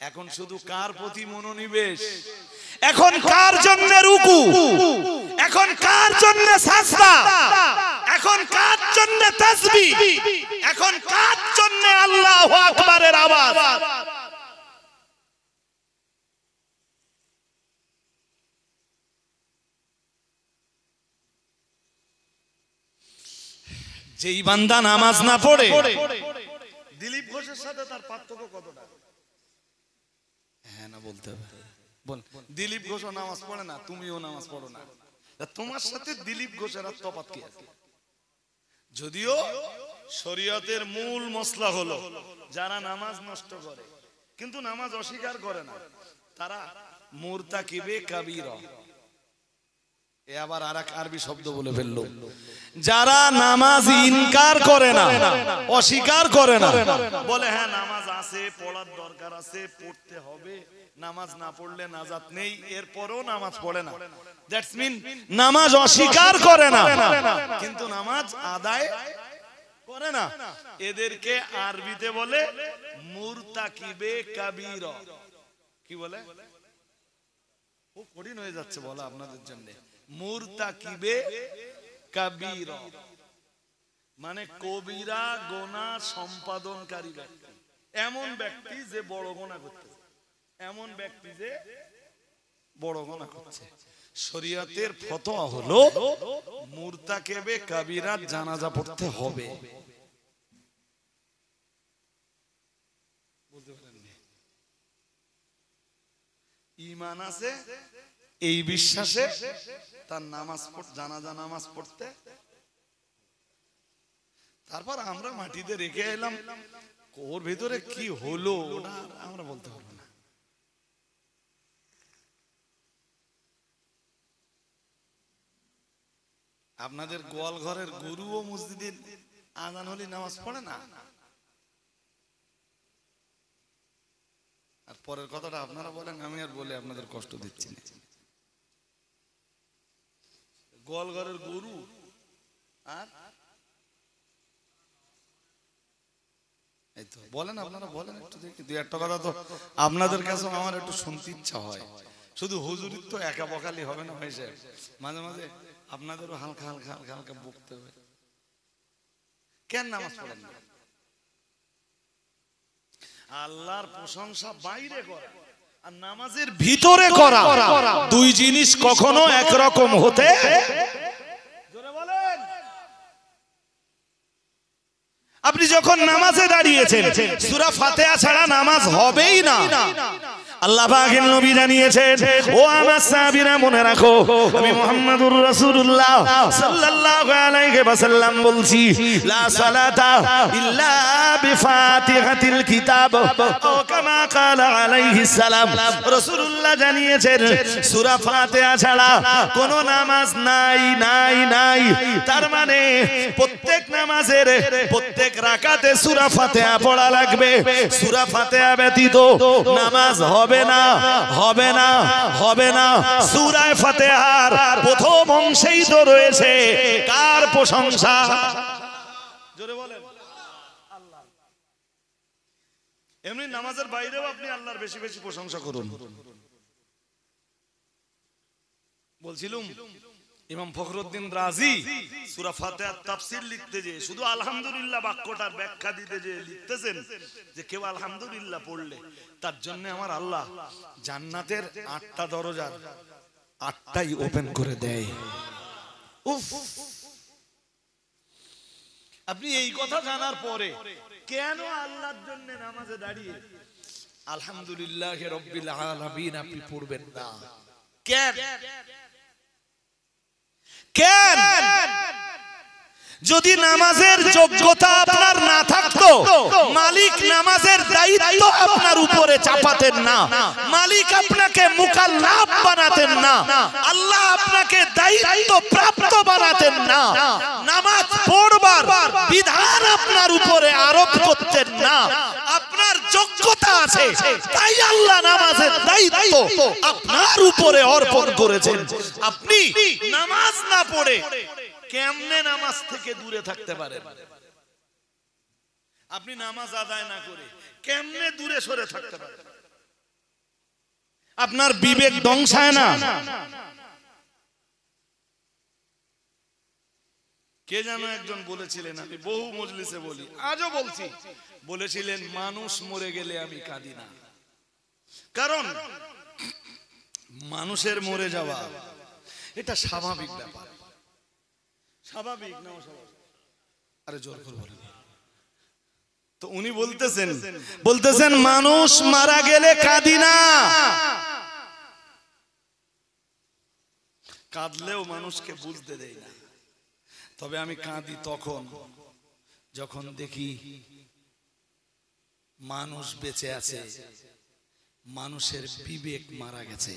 এখন শুধু কার প্রতি মনোনিবেশ, এখন কার জন্য রুকু, এখন কার জন্য সাজদা, এখন কার জন্য তাসবিহ, এখন কার জন্য আল্লাহু আকবারের আওয়াজ। যেই বান্দা নামাজ না পড়ে, দিলীপ ঘোষের সাথে তার পার্থক্য কতটা? হ্যাঁ না বলতে হবে। বল, দিলীপ ঘোষও নামাজ পড়ে না, তুমিও নামাজ পড়ো না, তোমার সাথে দিলীপ ঘোষের আর তফাৎ কি আছে? যদিও শরীয়তের মূল মসলা হলো যারা নামাজ নষ্ট করে কিন্তু নামাজ অস্বীকার করে না তারা মুরতাকিবে কাবীরা। এ আবার আরেক আরবি শব্দ বলে ফেললো। যারা নামাজ ইনকার করে না, অস্বীকার করে না, বলে হ্যাঁ নামাজ আছে, পড়ার দরকার আছে, পড়তে হবে, নামাজ না পড়লে নাজাত নেই, এরপরও নামাজ পড়ে না। দ্যাটস মিন নামাজ অস্বীকার করে না, কিন্তু নামাজ আদায় করে না। এদেরকে আরবিতে বলে মুরতাকিবে কাবীরা। কি বলে? ও কঠিন হয়ে যাচ্ছে বলা আপনাদের জন্য। মুরতাকিবে কাবীরা মানে কবিরা গুনাহ সম্পাদনকারী ব্যক্তি, এমন ব্যক্তি যে বড় গুনাহ করতেছে, এমন ব্যক্তি যে বড় গুনাহ করছে। শরীয়তের ফতোয়া হলো মুরতাকিবে কাবীরা জানাজা পড়তে হবে। বুঝতে পারেন? ঈমান আছে এই বিশ্বাসে তার নামাজ পড়তে, জানাজা নামাজ পড়তে। তারপর আমরা মাটিতে রেখে এলাম, ওর ভিতরে কি হলো ওটা আমরা বলতে পারবো না। আপনাদের গোয়াল ঘরের গরু ও মসজিদের আজান হলে নামাজ পড়ে না। আর পরের কথাটা আপনারা বলেন, আমি আর বলে আপনাদের কষ্ট দিচ্ছি না। গোয়াল ঘরের গরু আর এই তো বলেন, আপনারা বলেন একটু দেখি, দুই একটা কথা তো আপনাদের কাছে আমার একটু শুনতে ইচ্ছা হয়। শুধু হুজুরির তো একা বকালি হবে না ভাই সাহেব, মাঝে মাঝে আপনাদেরও হালকা হালকা হালকা হালকা বকতে হবে। কেন নামাজ পড়েন না? আল্লাহর প্রশংসা বাইরে করা আর নামাজের ভিতরে করা দুই জিনিস কখনো একরকম হতে। জোরে বলেন। আপনি যখন নামাজে দাঁড়িয়েছেন, সূরা ফাতিহা ছাড়া নামাজ হবেই না। আল্লাহ পাকের নবী জানিয়েছেন, ও আমার সাহাবীরা মনে রাখো, আমি মুহাম্মদুর রাসূলুল্লাহ সাল্লাল্লাহু আলাইহি ওয়াসাল্লাম বলছি, লা সালাতা ইল্লা বিফাতিহাতিল কিতাব ও কামা ক্বালা আলাইহিস সালাম। রাসূলুল্লাহ জানিয়েছেন সূরা ফাতিহা ছাড়া কোনো নামাজ নাই নাই নাই। তার মানে প্রত্যেক নামাজের প্রত্যেক রাকাতে সূরা ফাতিহা পড়া লাগবে। সূরা ফাতিহা ব্যতীত নামাজ হবে না, হবে না, হবে না। সূরা ফাতিহার প্রথম অংশেই তো রয়েছে কার প্রশংসা? জোরে বলেন, আল্লাহ। এমনি নামাজের বাইরেও আপনি আল্লাহর বেশি বেশি প্রশংসা করুন। বলছিলাম ইমাম ফখরুদ্দিন রাজি সূরা ফাতিহার তাফসীর লিখতে যে শুধু আলহামদুলিল্লাহ বাক্যটার ব্যাখ্যা দিতে যে লিখতেছেন যে কেউ আলহামদুলিল্লাহ পড়লে তার জন্য আমার আল্লাহ জান্নাতের 8টা দরজার 8টাই ওপেন করে দেয়। উফ! আপনি এই কথা জানার পরে কেন আল্লাহর জন্য নামাজে দাঁড়িয়ে আলহামদুলিল্লাহি রাব্বিল আলামিন আপনি পড়বেন না? কেন? কেন? যদি নামাজের যোগ্যতা আপনার না থাকতো, মালিক নামাজের দায়িত্ব আপনার উপরে চাপাতেন না, মালিক আপনাকে মুকাল্লাফ বানাতেন না, আল্লাহ আপনাকে দায়িত্ব প্রাপ্ত বানাতেন না, নামাজ পড়বার বিধান আপনার উপরে আরোপ করতেন না। আপনার যোগ্যতা আছে তাই আল্লাহ নামাজের দায়িত্ব আপনার উপরে অর্পণ করেছেন। আপনি নামাজ না পড়ে কেমনে নামাজ থেকে দূরে থাকতে পারেন? আপনি নামাজ আদায় না করে কেমনে দূরে সরে থাকতে পারেন? আপনার বিবেক ধ্বংসায় না? কে যেন একজন বলেছিলেন, আমি বহু মজলিসে বলি, আজও বলছি, বলেছিলেন মানুষ মরে গেলে আমি কাঁদি না। কারণ মানুষের মরে যাওয়া এটা স্বাভাবিক ব্যাপার। স্বাভাবিক না অস্বাভাবিক? আরে জোর করে বলেন। তো উনি বলতেছেন মানুষ মারা গেলে কাঁদি না, কাঁদলেও মানুষকে বুঝতে দেয় না। তবে আমি কাঁদি তখন যখন দেখি মানুষ বেঁচে আছে, মানুষের বিবেক মারা গেছে।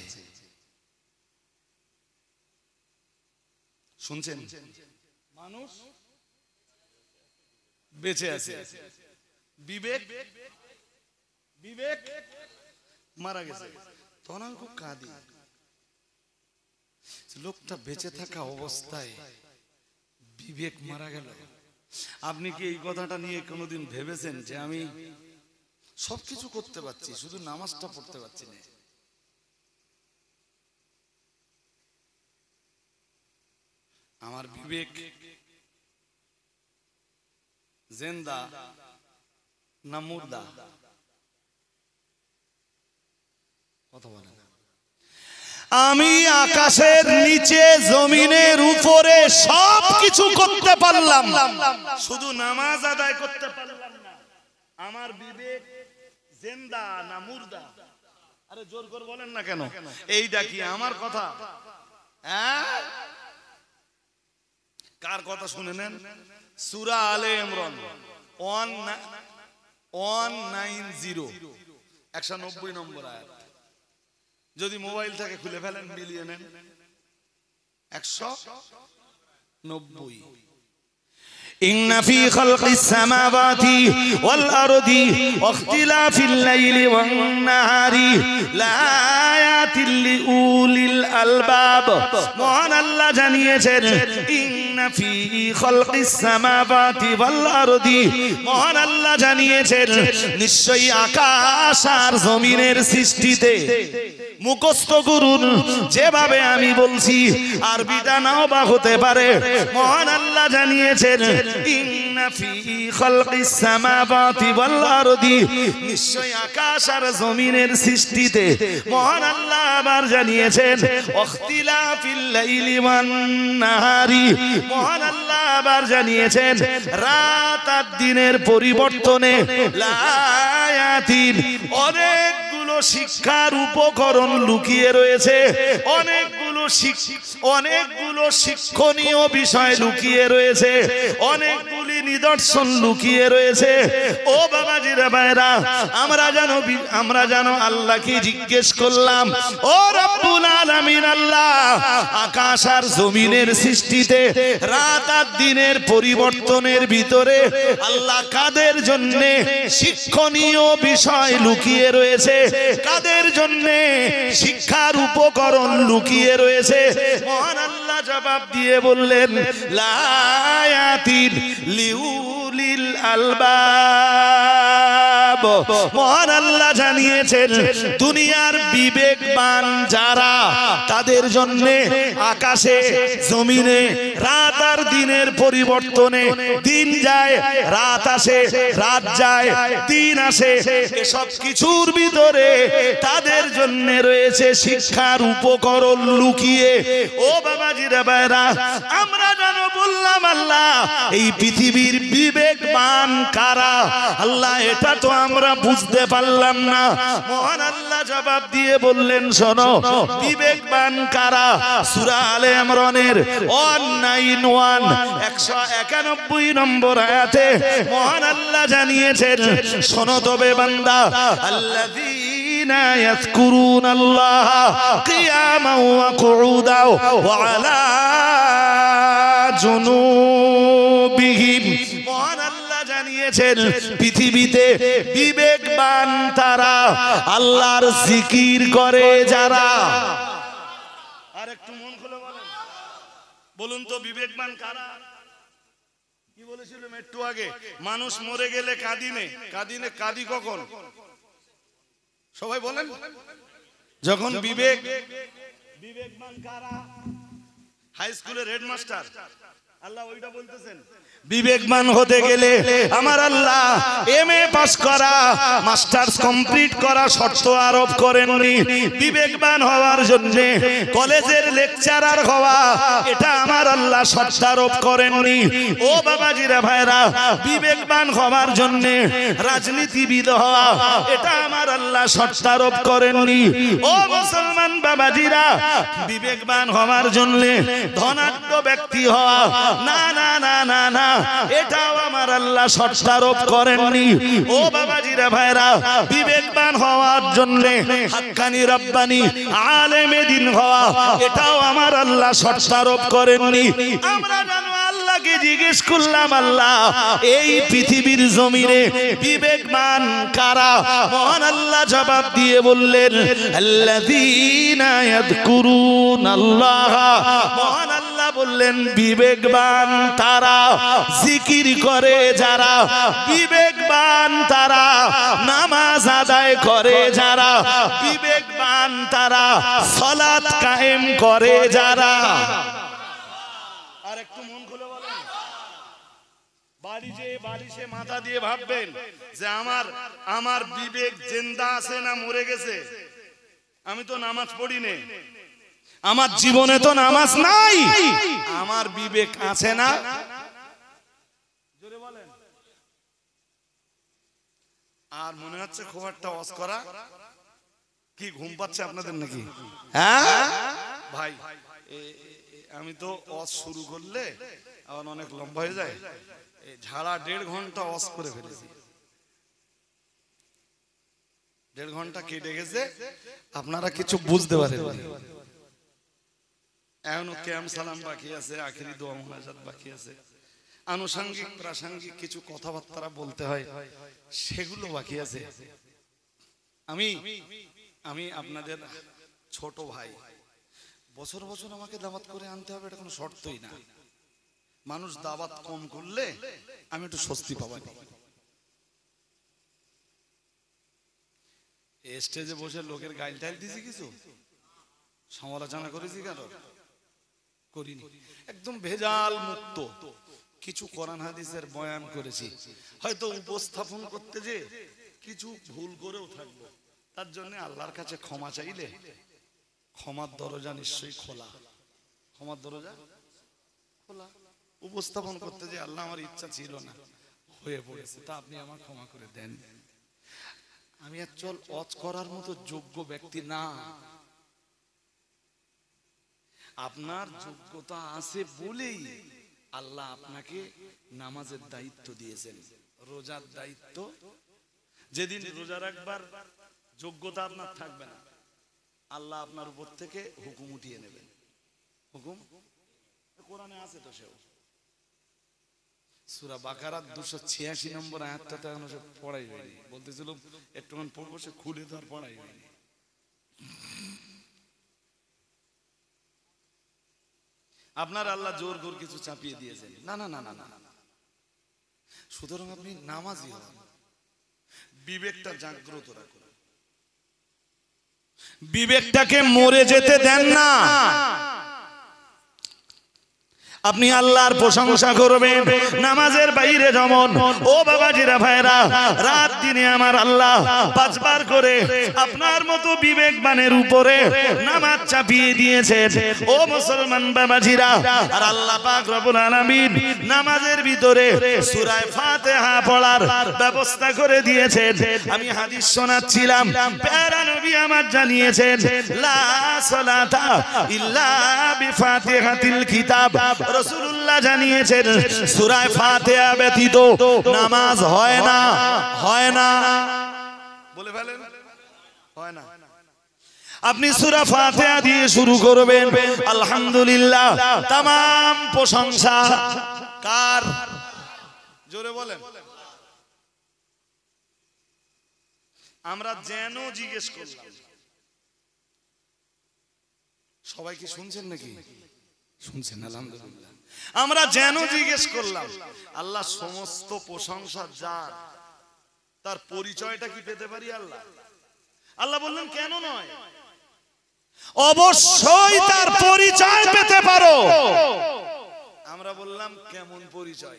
শুনছেন? মানুষ বেঁচে আছে, বিবেক মারা গেছে, তখন আমি খুব কাঁদি। লোকটা বেঁচে থাকা অবস্থায় বিবেক মারা গেল। আপনি কি এই কথাটা নিয়ে কোনোদিন ভেবেছেন যে আমি সবকিছু করতে পারছি, শুধু নামাজটা পড়তে পারছি না? আমার বিবেক জিন্দা না মুর্দা? কথা বলেন। আমি আকাশের নিচে জমিনের উপরে সবকিছু করতে পারলাম, শুধু নামাজ আদায় করতে পারলাম না। আমার বিবেক জিন্দা না মুর্দা? আরে জোর করে বলেন না কেন? এইটা কি আমার কথা? হ্যাঁ, কার কথা শুনে নেন? সূরা আলে ইমরান 190 190 নম্বর আয়াত। যদি মোবাইল থেকে খুলে ফেলেন মিলিয়ে নেন 190। إن في خلق السماوات والأرض واختلاف الليل والنهار لآيات لأولي الألباب। মহান আল্লাহ জানিয়েছেন إن في خلق السماوات والأرض, মহান আল্লাহ জানিয়েছেন নিশ্চয়ই আকাশ আর জমিনের সৃষ্টিতে। মুখস্থ করুন, যেভাবে আমি বলছি আরবিটা নাও বা হতে পারে। মহান আল্লাহ জানিয়েছেন ইন্না ফি খালকিস সামাওয়াতি ওয়াল আরদি, নিশ্চয়ই আকাশ আর জমিনের সৃষ্টিতে। মহান আল্লাহ আবার জানিয়েছেন ইখতিলাফিল লাইলি ওয়ান নাহারি, মহান আল্লাহ আবার জানিয়েছেন রাত আর দিনের পরিবর্তনে লায়াতিন, অনেকগুলো শিক্ষার উপকরণ লুকিয়ে রয়েছে, অনেকগুলো শিক্ষণীয় বিষয় লুকিয়ে রয়েছে, অনেকগুলি নিদর্শন লুকিয়ে রয়েছে। ও বাবাজিরা ভাইরা, আমরা জানো আল্লাহকে জিজ্ঞেস করলাম, ও রব্বুল আলামিন আল্লাহ, আকাশ আর জমিনের সৃষ্টিতে রাত আর দিনের পরিবর্তনের ভিতরে আল্লাহ কাদের জন্য শিক্ষণীয় বিষয় লুকিয়ে রয়েছে, কাদের জন্য শিক্ষার উপকরণ লুকিয়ে রয়েছে? মহান আল্লাহ জবাব দিয়ে বললেন লায়াতিন লিউলিল আলবাব। মহান আল্লাহ জানিয়েছেন দুনিয়ার বিবেকবান যারা, তাদের জন্য আকাশে জমিনে রাত আর দিনের পরিবর্তনে দিন যায়, রাত আসে, রাত যায়, দিন আসে, এসব কিছুর ভিতরে তাদের জন্য রয়েছে শিক্ষার উপকরণ লুকিয়ে। ও বাবাজিরা ভাইরা, আমরা জানো বললাম আল্লাহ এই পৃথিবীর বিবেকবান কারা? আল্লাহ এটা তো আমরা বুঝতে পারলাম না। মহান আল্লাহ জবাব দিয়ে বললেন শোনো, বিবেকবান কারা? সূরা আলে ইমরানের 191 নম্বর আয়াতে মহান আল্লাহ জানিয়েছেন, শোনো তবে বান্দা, আল্লাযীনা ইয়াযকুরুনাল্লাহা কিয়ামান ওয়া কুউদা ওয়া আলা জুনুবিহিম। মহান আল্লাহ জানিয়েছেন পৃথিবীতে বিবেকবান তারা, আল্লাহর জিকির করে যারা। আর একটু মন খুলে বলেন, বলুন তো বিবেকবান কারা? কি বলেছিলাম একটু আগে? মানুষ মরে গেলে কাঁদিনে, কাঁদি কখন? সবাই বলেন, যখন বিবেকবান কারা? হাই স্কুলের হেডমাস্টার। আল্লাহ ওইটা বলতেছেন, বিবেকবান হতে গেলে আমার আল্লাহ এমএ পাস করা, মাস্টার্স কমপ্লিট করা শর্ত আরোপ করেননি। বিবেকবান হওয়ার জন্য কলেজের লেকচারার হওয়া, এটা আমার আল্লাহ শর্ত আরোপ করেননি। ও বাবাজিরা ভাইরা, বিবেকবান হওয়ার জন্য রাজনীতিবিদ হওয়া, এটা আমার আল্লাহ শর্ত আরোপ করেননি। ও মুসলমান বাবাজিরা, বিবেকবান হওয়ার জন্য ধনাঢ্য ব্যক্তি হওয়া, না না না না না, এটাও আমার আল্লাহ শর্ত আরোপ করেননি। ও বাবাজিরা ভাইরা, বিবেকবান হওয়ার জন্য হাক্কানি রব্বানি আলেমে দ্বীন হওয়া, এটাও আমার আল্লাহ শর্ত আরোপ করেননি। আমরা জানো আল্লাহ আল্লাহকে জিজ্ঞেস করলাম, আল্লাহ এই পৃথিবীর জমিনে বিবেকমান কারা? মহান আল্লাহ জবাব দিয়ে বললেন, আল্লাযীনা ইয়াযকুরুনাল্লাহ। মহান আল্লাহ বললেন, বিবেকবান তারা, জিকির করে যারা, বিবেকবান তারা, নামাজ আদায় করে যারা, বিবেকবান তারা, সালাত কায়েম করে যারা। আর একটু মন খুলে বলেন, বালিশে মাথা দিয়ে ভাববেন যে আমার বিবেক জিন্দা আছে না মরে গেছে? আমি তো নামাজ পড়ি না, আমার জীবনে তো নামাজ নাই, আমার বিবেক আছে না? জোরে বলেন। আর মনে হচ্ছে খুব একটা ওয়াজ করা কি ঘুম পাচ্ছে আপনাদের নাকি? হ্যাঁ ভাই, আমি তো ওয়াজ শুরু করলে আবার অনেক লম্বা হয়ে যায়, ঝাড়া 1.5 ঘন্টা ওয়াজ করে ফেলেছি, 1.5 ঘন্টা কেটে গেছে, আপনারা কিছু বুঝতে পারেন। এখনো ক্যাম সালাম বাকি আছে, আখিরি দোয়া মুনাজাত বাকি আছে, আনুষঙ্গিক প্রাসঙ্গিক কিছু কথাবার্তা বলতে হয়, সেগুলো বাকি আছে। আমি আপনাদের ছোট ভাই, বছর বছর আমাকে দাওয়াত করে আনতে হবে, এটা কোনো শর্তই না। মানুষ দাওয়াত কম করলে আমি একটু স্বস্তি পাবো। স্টেজে বসে লোকের গাইল টাইল দিয়েছি, কিছু সমালোচনা করেছি, কেন করিনি। একদম ভেজাল মুক্ত কিছু কোরআন হাদিসের বয়ান করেছি। হয়তো উপস্থাপন করতে যে কিছু ভুল করেও থাকবো, তার জন্য আল্লাহর কাছে ক্ষমা চাইলে ক্ষমার দরজা নিশ্চয়ই খোলা, ক্ষমার দরজা খোলা। উপস্থাপন করতে যে আল্লাহ আমার ইচ্ছা ছিল না, হয়ে পড়েছে, তা আপনি আমার ক্ষমা করে দেন। আমি অ্যাকচুয়াল ওয়াজ করার মতো যোগ্য ব্যক্তি না। আপনার যোগ্যতা আছে বলেই আল্লাহ আপনাকে নামাজের দায়িত্ব দিয়েছেন, রোজার দায়িত্ব। যেদিন রোজা রাখবার যোগ্যতা আপনার থাকবে না, আল্লাহ আপনার উপর থেকে হুকুম উঠিয়ে নেবেন। হুকুম কোরআনে আছে তো, সেও সূরা বাকারার 286 নম্বর আয়াতটা এখনো সে পড়াই হয়নি। বলতেছিল একটুখান পড়বো, সে খুলে তো আর পড়াই হয়নি। আপনার আল্লাহ জোর জোর কিছু চাপিয়ে দিয়েছেন, না না না না না। সুতরাং আপনি নামাজি হন, বিবেকটা জাগ্রত রাখুন, বিবেকটাকে মরে যেতে দেন না। আপনি আল্লাহর প্রশংসা করবেন নামাজের বাইরে যেমন। ও বাবাজিরা ভাইরা, রাত দিনে আমার আল্লাহ 5 বার করে আপনার মতো বিবেকবানের উপরে নামাজ চাপিয়ে দিয়েছেন। ও মুসলমান বাবাজিরা, আর আল্লাহ পাক রব্বুল আলামিন নামাজের ভিতরে সূরা ফাতিহা পড়ার ব্যবস্থা করে দিয়েছেন। আমি হাদিস শোনাচ্ছিলাম, প্যারা নবী আমার জানিয়েছেন, লা সালাতা ইল্লা বিফাতিহাতিল কিতাব। রাসূলুল্লাহ জানিয়েছেন, সূরা ফাতিহা ব্যতীত নামাজ হয় না, হয় না। বলে ফেলেন, হয় না। আপনি সূরা ফাতিহা দিয়ে শুরু করবেন, আলহামদুলিল্লাহ। तमाम প্রশংসা কার? জোরে বলেন। আমরা যেন জিজ্ঞেস করলাম, সবাই কি শুনছেন নাকি? শুনছেন, আলহামদুলিল্লাহ। আমরা যেন জিজ্ঞেস করলাম, আল্লাহ সমস্ত প্রশংসা যার, তার পরিচয়টা কি পেতে পারি? আল্লাহ আল্লাহ বললেন কেন নয়, অবশ্যই তার পরিচয় পেতে পারো। আমরা বললাম কেমন পরিচয়?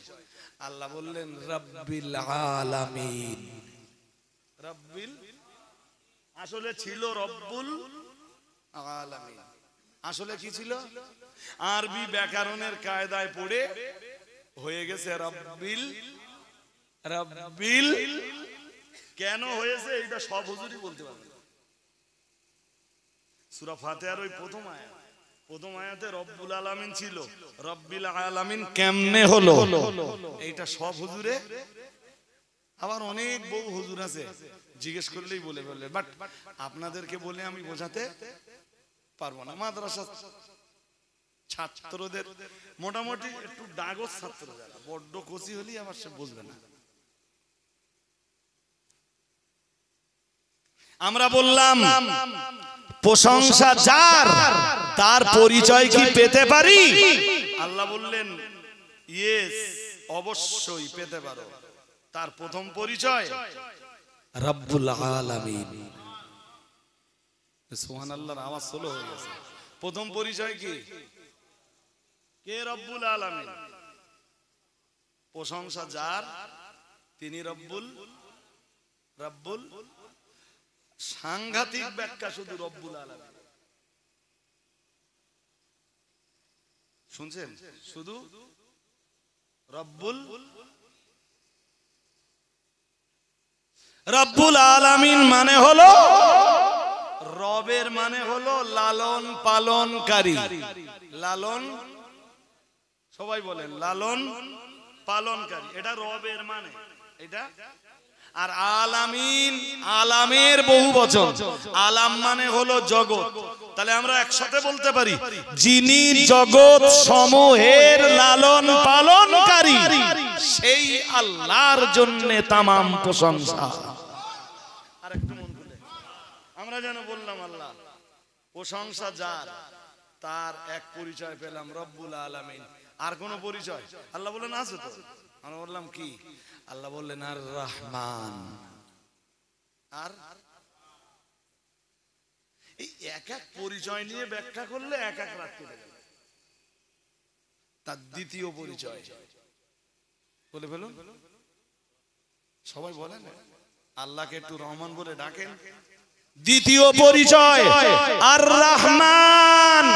আল্লাহ বললেন রাব্বিল আলামিন। রাব্বিল আসলে ছিল রব্বুল আলামিন, আসলে কি ছিল? আরবি ব্যাকরণের কায়দায় পড়ে হয়ে গেছে রাব্বিল। রাব্বিল কেন হয়েছে এটা সব হুজুরই বলতে পারবে। সূরা ফাতিহার ওই প্রথম আয়াতে রব্বুল আলামিন ছিল, রব্বিল আলামিন কেমনে হলো এইটা সব হুজুরে। আবার অনেক বহু হুজুর আছে, জিজ্ঞেস করলেই বলে বলে, বাট আপনাদেরকে বলে আমি বোঝাতে পারবো না। মাদ্রাসা ছাত্রদের মোটামুটি একটু ডাগর ছাত্র, যারা বড্ড কচি হলেই আবার সে বুঝবে না। আমরা বললাম প্রশংসা যার, তার পরিচয় কি পেতে পারি? আল্লাহ বললেন ইয়েস, অবশ্যই পেতে পারো। তার প্রথম পরিচয় রব্বুল আলামিন। সুবহানাল্লাহর আওয়াজ স্লো হয়ে গেছে। প্রথম পরিচয় কি? কে? রব্বুল আলামিন। প্রশংসা যার, তিনি রব্বুল। রব্বুল সাংঘাতিক ব্যাখ্যা শুধু রব্বুল আলামিন। শুনছেন? শুধু রব্বুল রব্বুল আলামিন মানে হলো, রবের মানে হলো লালন পালনকারী। লালন, সবাই বলেন লালন পালনকারী, এটা রবের মানে এটা। আর আলামিন, আলামের বহু বচন। আলাম মানে হলো জগৎ। তাহলে আমরা একসাথে বলতে পারি যিনি জগৎ সমূহের লালন পালনকারী, সেই আল্লাহর জন্য তামাম প্রশংসা। আর একটু মন খুলে আমরা যেন বললাম আল্লাহ প্রশংসা যার, তার এক পরিচয় পেলাম রব্বুল আলামিন। আর কোন পরিচয়? আল্লাহ বললেন আছে তো। আমরা বললাম কি? আল্লাহ বললেন আর রহমান। আর এই এক এক পরিচয় নিয়ে ব্যাখ্যা করলে এক এক রাত কেটে যাবে। তার দ্বিতীয় পরিচয় বলে ফেলুন, সবাই বলেন আল্লাহকে একটু রহমান বলে ডাকেন। দ্বিতীয় পরিচয় আর রহমান।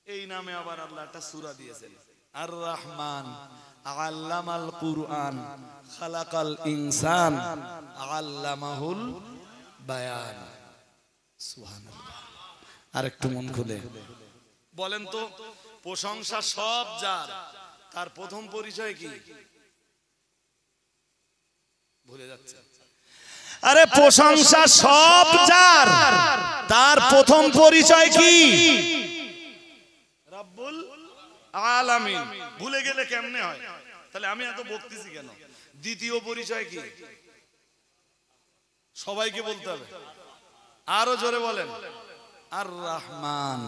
এই নামে আবার আল্লাহ একটা সূরা দিয়েছেন, আর রহমান আল্লামাল কুরআন খালাকাল ইনসান আল্লামাহুল বায়ান। সুবহানাল্লাহ। আর একটু মন খুলে বলেন তো প্রশংসা সব যার, তার প্রথম পরিচয় কি? ভুলে যাচ্ছে। আরে প্রশংসা সব যার, তার প্রথম পরিচয় কি? রব্বুল আলামিন। ভুলে গেলে কেমনে হয়? তাহলে আমি এত বকতেছি কেন? দ্বিতীয় পরিচয় কি? সবাইকে বলতে হবে, আরো জোরে বলেন আর রহমান।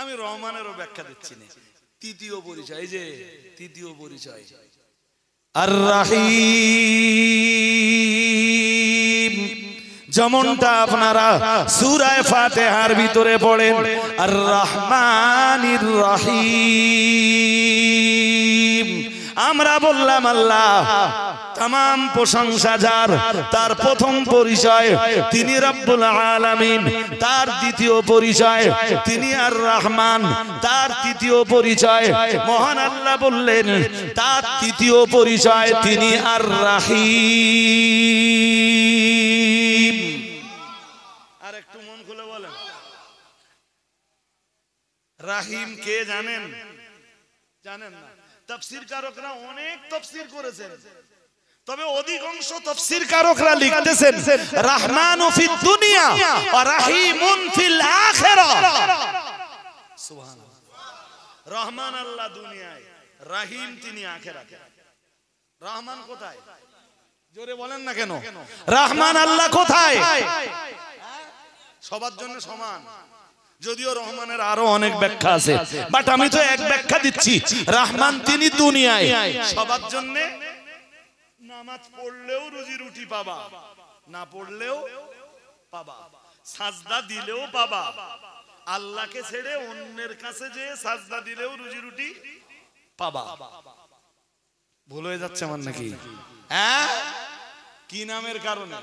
আমি রহমানেরও ব্যাখ্যা দিচ্ছি না। তৃতীয় পরিচয়, এই যে তৃতীয় পরিচয় আর রহিম। যেমনটা আপনারা সূরা ফাতিহার ভিতরে পড়েন আর রহমানির রহিম। আমরা বললাম আল্লাহ তামাম প্রশংসা যার, তার প্রথম পরিচয় তিনি রব্বুল আলামিন। তার দ্বিতীয় পরিচয় তিনি আর রহমান। তার তৃতীয় পরিচয় মহান আল্লাহ বললেন তার তৃতীয় পরিচয় তিনি আর রহিম। আর একটু মন খুলে বলেন রাহিম কে জানেন? জানেন না? তাফসীর কারকরা অনেক তাফসীর করেছেন, তবে অধিকাংশ তাফসীর কারকরা লিখতেছেন রহমানু ফিদ দুনিয়া ওয়া রাহিমুন ফিল আখিরাহ। সুবহানাল্লাহ। রহমান আল্লাহ দুনিয়ায়, রাহিম তিনি আখিরাতে। রহমান কোথায়? জোরে বলেন না কেন? রহমান আল্লাহ কোথায়? সবার জন্য সমান, যদিও রহমানের আরো অনেক ব্যাখ্যা আছে, বাট আমি তো এক ব্যাখ্যা দিচ্ছি। রহমান তিনি দুনিয়ায় সবার জন্য। নামাজ পড়লেও রুজি রুটি পাবা, না পড়লেও পাবা, সাজদা দিলেও পাবা। আল্লাহকে ছেড়ে অন্যের কাছে যে সাজদা দিলেও রুজি রুটি পাবা। ভুল হয়ে যাচ্ছে আমার নাকি? হ্যাঁ, কি নামের কারণে?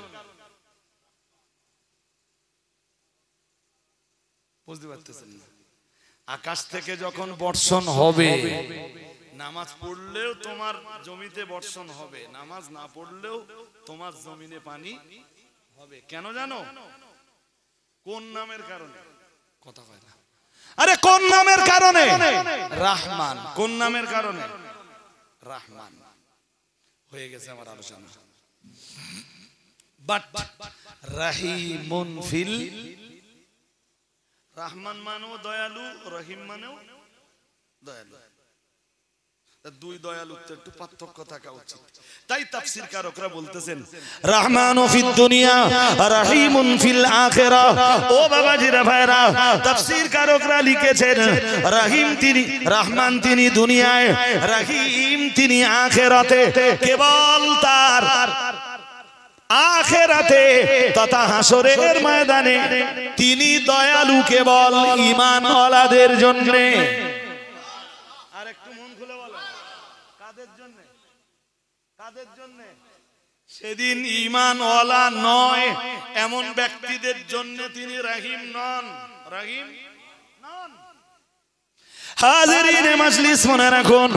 বুঝতে পারতেছেন না? আকাশ থেকে যখন বর্ষণ হবে, নামাজ পড়লেও তোমার জমিতে বর্ষণ হবে, নামাজ না পড়লেও তোমার জমিনে পানি হবে। কেন জানো? কোন নামের কারণে? কথা কয় না। আরে কোন নামের কারণে? রহমান। কোন নামের কারণে? রহমান। হয়ে গেছে আমার আলোচনা। বাট রাহিমুন ফিল রহমান মানেও দয়ালু, রহিম মানেও দয়ালু। দুই দয়ালুতে একটু পার্থক্য থাকা উচিত। তাই তাফসীরকারকরা বলতেছেন রহমানু ফিদ দুনিয়া রহিমুন ফিল আখিরা। ও বাবাজিরা ভাইরা, তাফসীরকারকরা লিখেছেন রহিম তিনি, রহমান তিনি দুনিয়ায়, রহিম তিনি আখিরাতে। কেবল তার আখিরাতে তথা হাসরের ময়দানে তিনি দয়ালু কেবল ঈমানওয়ালাদের জন্য। আর একটু মন খুলে বলো, কাদের জন্য? কাদের জন্য? সেদিন ঈমানওয়ালা নয় এমন ব্যক্তিদের জন্য তিনি রহিম নন, রহিম নন। হাজিরিন মাজলিস মনে রাখুন,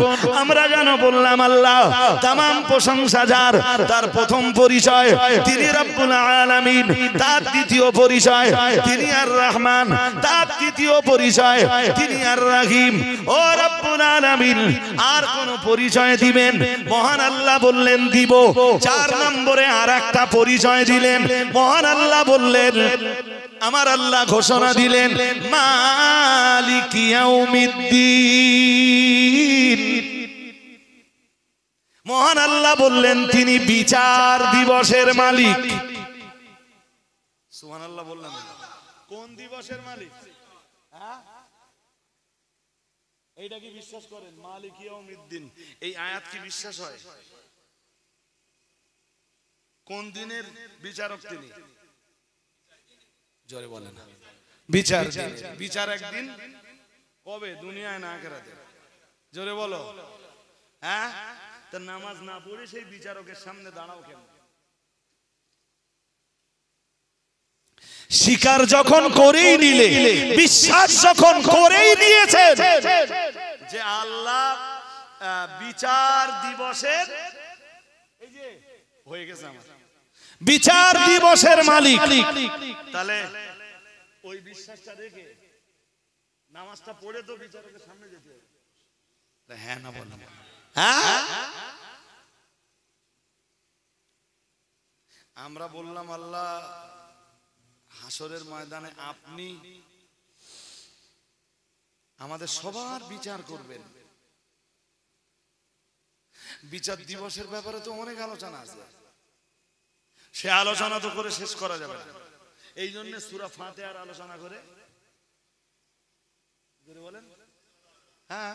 আমরা জানো বললাম আল্লাহ তামাম প্রশংসা যার, তার প্রথম পরিচয় তিনি রব্বুল আলামিন, তার দ্বিতীয় পরিচয় তিনি আর রহমান, তার তৃতীয় পরিচয় তিনি আর রহিম। ও রব্বুল আলামিন আর কোন পরিচয় দিবেন? মহান আল্লাহ বললেন দিব। 4 নম্বরে আর একটা পরিচয় দিলেন। মহান আল্লাহ বললেন, আমার আল্লাহ ঘোষণা দিলেন মালিক ইয়াউমিদ্দিন। মহান আল্লাহ বললেন তিনি বিচার দিবসের মালিক। সুবহানাল্লাহ বললেন। কোন দিবসের মালিক? এইটা কি বিশ্বাস করেন? মালিক ইয়াউমিদ্দিন এই আয়াত কি বিশ্বাস হয়? কোন দিনের বিচারক তিনি? জোরে বলেন। বিচার, বিচার একদিন কবে? দুনিয়ায় না আখিরাতে? জোরে বলো। হ্যাঁ, তো নামাজ না পড়ে সেই বিচারকের সামনে দাঁড়াও কেন? স্বীকার যখন করেই নিলে, বিশ্বাস যখন করেই নিয়েছে যে আল্লাহ বিচার দিবসের এই যে হয়ে গেছে আমার বিচার দিবসের মালিক, তাহলে ওই বিশ্বাসটা রেখে নামাজটা পড়ে তো বিচারকের সামনে যেতে হবে। হ্যাঁ না বলেন? হ্যাঁ, আমরা বললাম আল্লাহ হাসরের ময়দানে আপনি আমাদের সবার বিচার করবেন। বিচার দিবসের ব্যাপারে তো অনেক আলোচনা আছে, সে আলোচনা তো করে শেষ করা যাবে না। এই জন্য সূরা ফাতিহার আলোচনা করে বলেন। হ্যাঁ,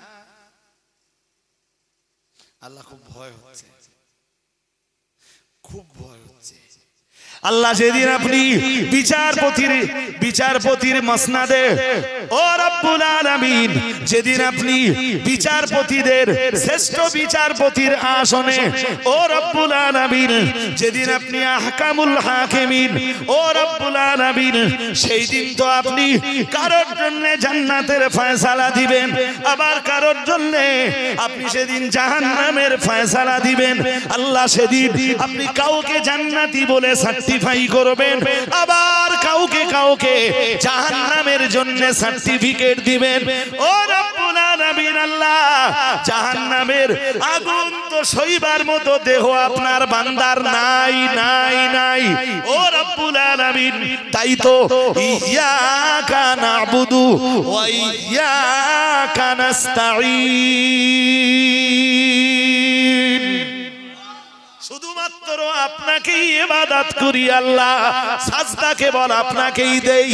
আল্লাহ খুব ভয় হচ্ছে, খুব ভয় হচ্ছে। আল্লাহ যেদিন আপনি বিচারপতির মসনাদে, ও রব্বুল আলামিন যেদিন আপনি বিচারপতিদের শ্রেষ্ঠ বিচারপতির আসনে, ও রব্বুল আলামিন যেদিন আপনি আহকামুল হাকিমিন, ও রব্বুল আলামিন সেই দিন তো আপনি কারোর জন্য জান্নাতের ফয়সালা দিবেন, আবার কারোর জন্য আপনি সেদিন জাহান্নামের ফয়সালা দিবেন। আল্লাহ সেদিন আপনি কাউকে জান্নাতি বলে সার্টিফাই করবেন, আবার কাউকে কাউকে জাহান্নামের জন্য সার্টিফিকেট দিবেন। ও রব্বুল আলামিন আল্লাহ, জাহান্নামের আগুন তো সইবার মতো দেহ আপনার বান্দার নাই নাই নাই। ও রব্বুল আলামিন, তাই তো ইয়্যাকা না'বুদু ওয়া ইয়্যাকা নাস্তাঈন, শুধুমাত্র আপনাকেই ইবাদত করি আল্লাহ, সাজদা কেবল আপনাকেই দেই,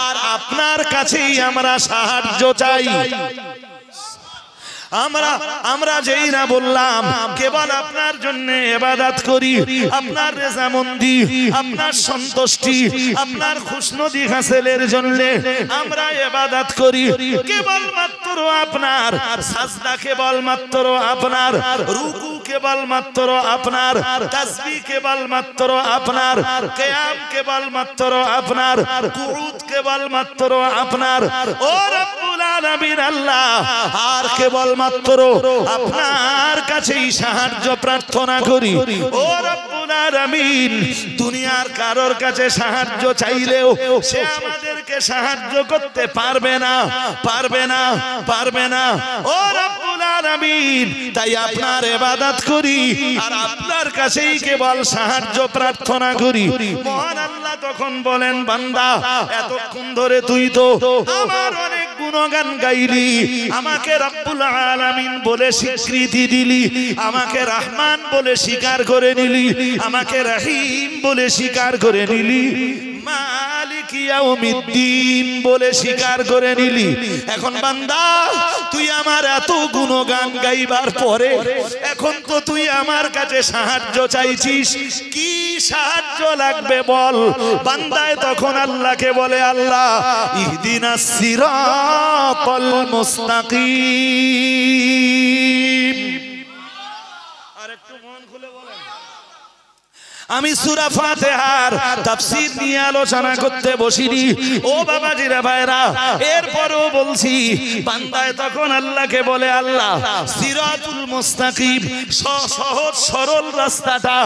আর আপনার কাছেই আমরা সাহায্য চাই। আমরা যেই না বললাম কেবল আপনার জন্য ইবাদত করি, আপনার রেজামন্দি, আপনার সন্তুষ্টি, আপনার খুশনদি হাসিলের জন্য আমরা ইবাদত করি। কেবল মাত্র আপনার সাজদা, কেবল মাত্র আপনার রুকু, কেবল মাত্র আপনার তাসবিহ, কেবল মাত্র আপনার কিয়াম, কেবল মাত্র আপনার কুউদ, কেবল মাত্র আপনার। ও রব্বুল আলামিন আল্লাহ, আর কেবল মাত্র আপনার কাছেই সাহায্য প্রার্থনা করি। ও রব্বুল আলামিন, দুনিয়ার কারোর কাছে সাহায্য চাইলেও সে আমাদেরকে সাহায্য করতে পারবে না, পারবে না, পারবে না। ও রব্বুল আলামিন তাই আপনার ইবাদত করি আর আপনার কাছেই কেবল সাহায্য প্রার্থনা করি। মহান আল্লাহ তখন বলেন, বান্দা এতক্ষণ ধরে তুই তো আমার অনেক গুণগান গাইলি, আমাকে রব্বুল আলামিন বলে স্বীকৃতি দিলি, আমাকে রহমান বলে স্বীকার করে নিলি, আমাকে রহিম বলে স্বীকার করে নিলি, মালিক ইয়াউমিদ্দিন বলে স্বীকার করে নিলি। এখন বান্দা তুই আমার এত গুণগান গাইবার পরে এখন তো তুই আমার কাছে সাহায্য চাইছিস, কি সাহায্য লাগবে বল? বান্দায় তখন আল্লাহকে বলে, আল্লাহ ইহদিনাস সিরাতাল মুস্তাকিম। আরেকটু মন খুলে বলেন। আমি সূরা ফাতিহার তাফসীর নিয়ে আলোচনা করতে বসিনি ও বাবাজিরা ভাইরা, এরপরও বলছি বান্দায় তখন আল্লাহকে বলে, আল্লাহ সিরাতুল মুস্তাকিম সহজ সরল রাস্তাটা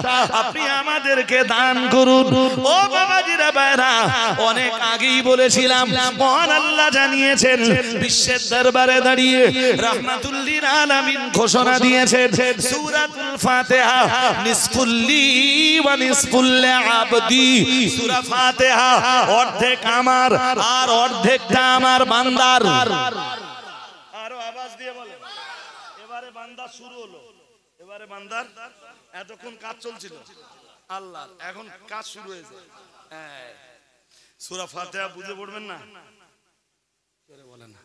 আপনি আমাদেরকে দান করুন। ও বাবাজিরা ভাইরা, অনেক আগেই বলেছিলাম মহান আল্লাহ জানিয়েছেন, বিশ্বের দরবারে দাঁড়িয়ে রাহমাতুল লিল আলামিন ঘোষণা দিয়েছেন সূরাতুল ফাতিহা নিসফুল্লি ওয়া নিসফুল আবদি। সূরা ফাতিহা অর্ধেক আমার আর অর্ধেকটা আমার বান্দার। আরো আওয়াজ দিয়ে বলেন। এবারে বান্দা শুরু হলো, এবারে বান্দার। এতক্ষণ কাজ চলছিল আল্লাহর, এখন কাজ শুরু হয়েছে। সূরা ফাতিহা বুঝে পড়বেন না? বলেন না,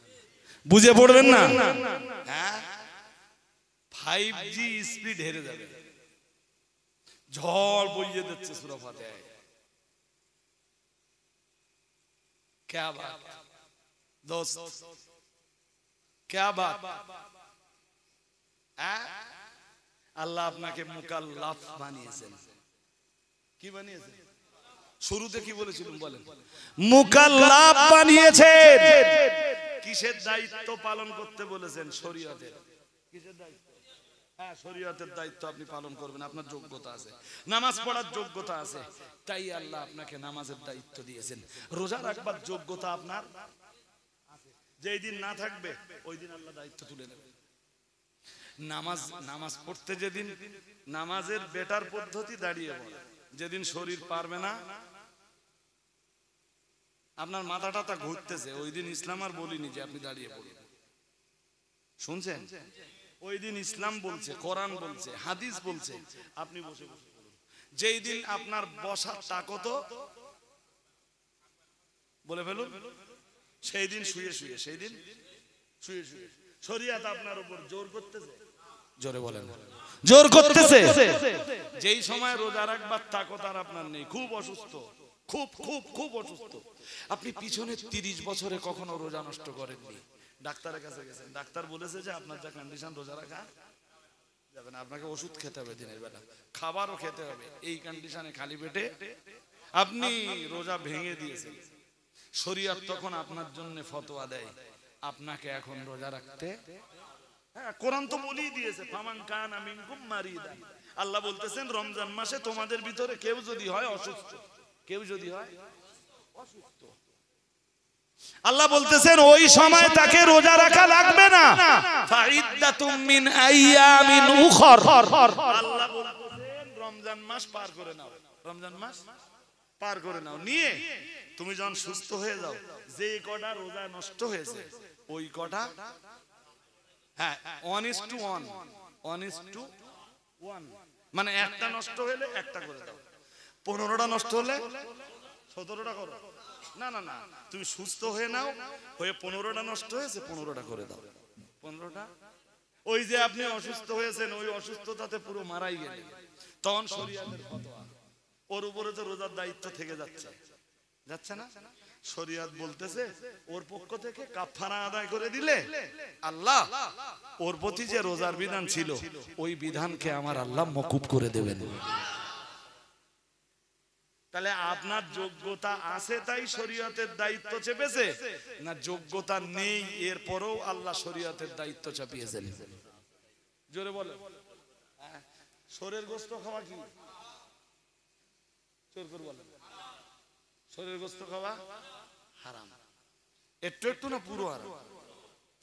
বুঝে পড়বেন না? হ্যাঁ, 5G স্পিড হেরে যাবে, ঝড় বইয়ে দিচ্ছে সূরা ফাতিহায়। क्या बात दोस्त, क्या बात। আল্লাহ আপনাকে মুকাল্লাফ বানিয়েছেন। কি বানিয়েছেন? শুরুতে কি বলেছিলাম বলেন? মুকাল্লাফ বানিয়েছেন। কিসের দায়িত্ব পালন করতে বলেছেন? শরীয়তের। কিসের দায়িত্ব? হ্যাঁ, শরীয়তের দায়িত্ব আপনি পালন করবেন, আপনার যোগ্যতা আছে, নামাজ পড়ার যোগ্যতা আছে, তাই আল্লাহ আপনাকে নামাজের দায়িত্ব দিয়েছেন। রোজা রাখবার যোগ্যতা আপনার আছে, যেই দিন না থাকবে ওই দিন আল্লাহ দায়িত্ব তুলে নেবেন। নামাজ পড়তে যেদিন নামাজের বেটার পদ্ধতি দাঁড়িয়ে পড়ে, যেদিন শরীর পারবে না, আপনার মাথাটা ঘুরতেছে, ওই দিন ইসলাম আর বলিনি যে আপনি দাঁড়িয়ে পড়ুন। শুনছেন? ওই দিন ইসলাম বলছে, কোরআন বলছে, হাদিস বলছে আপনি বসে বসে পড়ুন। যেই দিন আপনার বসার তাকত বলে ফেলুন, সেই দিন শুয়ে শুয়ে, সেই দিন শুয়ে শুয়ে। শরীয়ত আপনার উপর জোর করতেছে, জোরে বলেন, জোর করতেছে। যেই সময় রোজা রাখবার তাকত আর আপনার নেই, খুব অসুস্থ, খুব খুব খুব অসুস্থ, আপনি পিছনে 30 বছরে কখনো রোজা নষ্ট করেননি, ডাক্তারের কাছে গেছেন, ডাক্তার বলেছে যে আপনার যা কন্ডিশন রোজা রাখা যাবে না, আপনাকে ওষুধ খেতে হবে দিনের বেলা, খাবারও খেতে হবে, এই কন্ডিশনে খালি পেটে আপনি রোজা ভেঙে দিয়েছেন। শরীয়ত তখন আপনার জন্য ফতোয়া দেয় আপনাকে এখন রোজা রাখতে। হ্যাঁ, কোরআন তো বলেই দিয়েছে, ফামান কানা মিনকুম মারিদান। আল্লাহ বলতেছেন রমজান মাসে তোমাদের ভিতরে কেউ যদি হয় অসুস্থ, কেউ যদি হয় অসুস্থ, আল্লাহ বলতেছেন ওই সময় তাকে রোজা রাখা লাগবে না। ফাইদ্দাতুম মিন আইয়ামিন উখর। আল্লাহ বলতেছেন রমজান মাস পার করে নাও, রমজান মাস পার করে নাও, নিয়ে তুমি যখন সুস্থ হয়ে যাও, যে কটা রোজা নষ্ট হয়েছে ওই কটা, হ্যাঁ 1:1, 1:1, মানে একটা নষ্ট হলে একটা করে দাও, 15টা নষ্ট হলে 17টা করো। না না না, তুমি সুস্থ হয়ে নাও, হয়ে 15টা নষ্ট হয়েছে 15টা করে দাও, 15টা। ওই যে আপনি অসুস্থ হয়েছেন, ওই অসুস্থতাতে পুরো মারাই গেলেন, তখন শরীয়তের ফতোয়া ওর উপরে তো রোজার দায়িত্ব থেকে যাচ্ছে, যাচ্ছে না? শরীয়ত বলতেছে ওর পক্ষ থেকে কাফারা আদায় করে দিলে আল্লাহ ওর প্রতি যে রোজার বিধান ছিল ওই বিধানকে আমার আল্লাহ মকুব করে দেবেন। তাহলে আপনার যোগ্যতা আছে তাই শরীয়তের দায়িত্ব চেপেছে, না যোগ্যতা নেই এরপরেও আল্লাহ শরীয়তের দায়িত্ব চাপিয়েছেন? জোরে বলে। শরীর গোস্ত খাওয়া কি জোর করে বলেন? শরীর গোস্ত খাওয়া হারাম, একটু একটু না পুরো হারাম?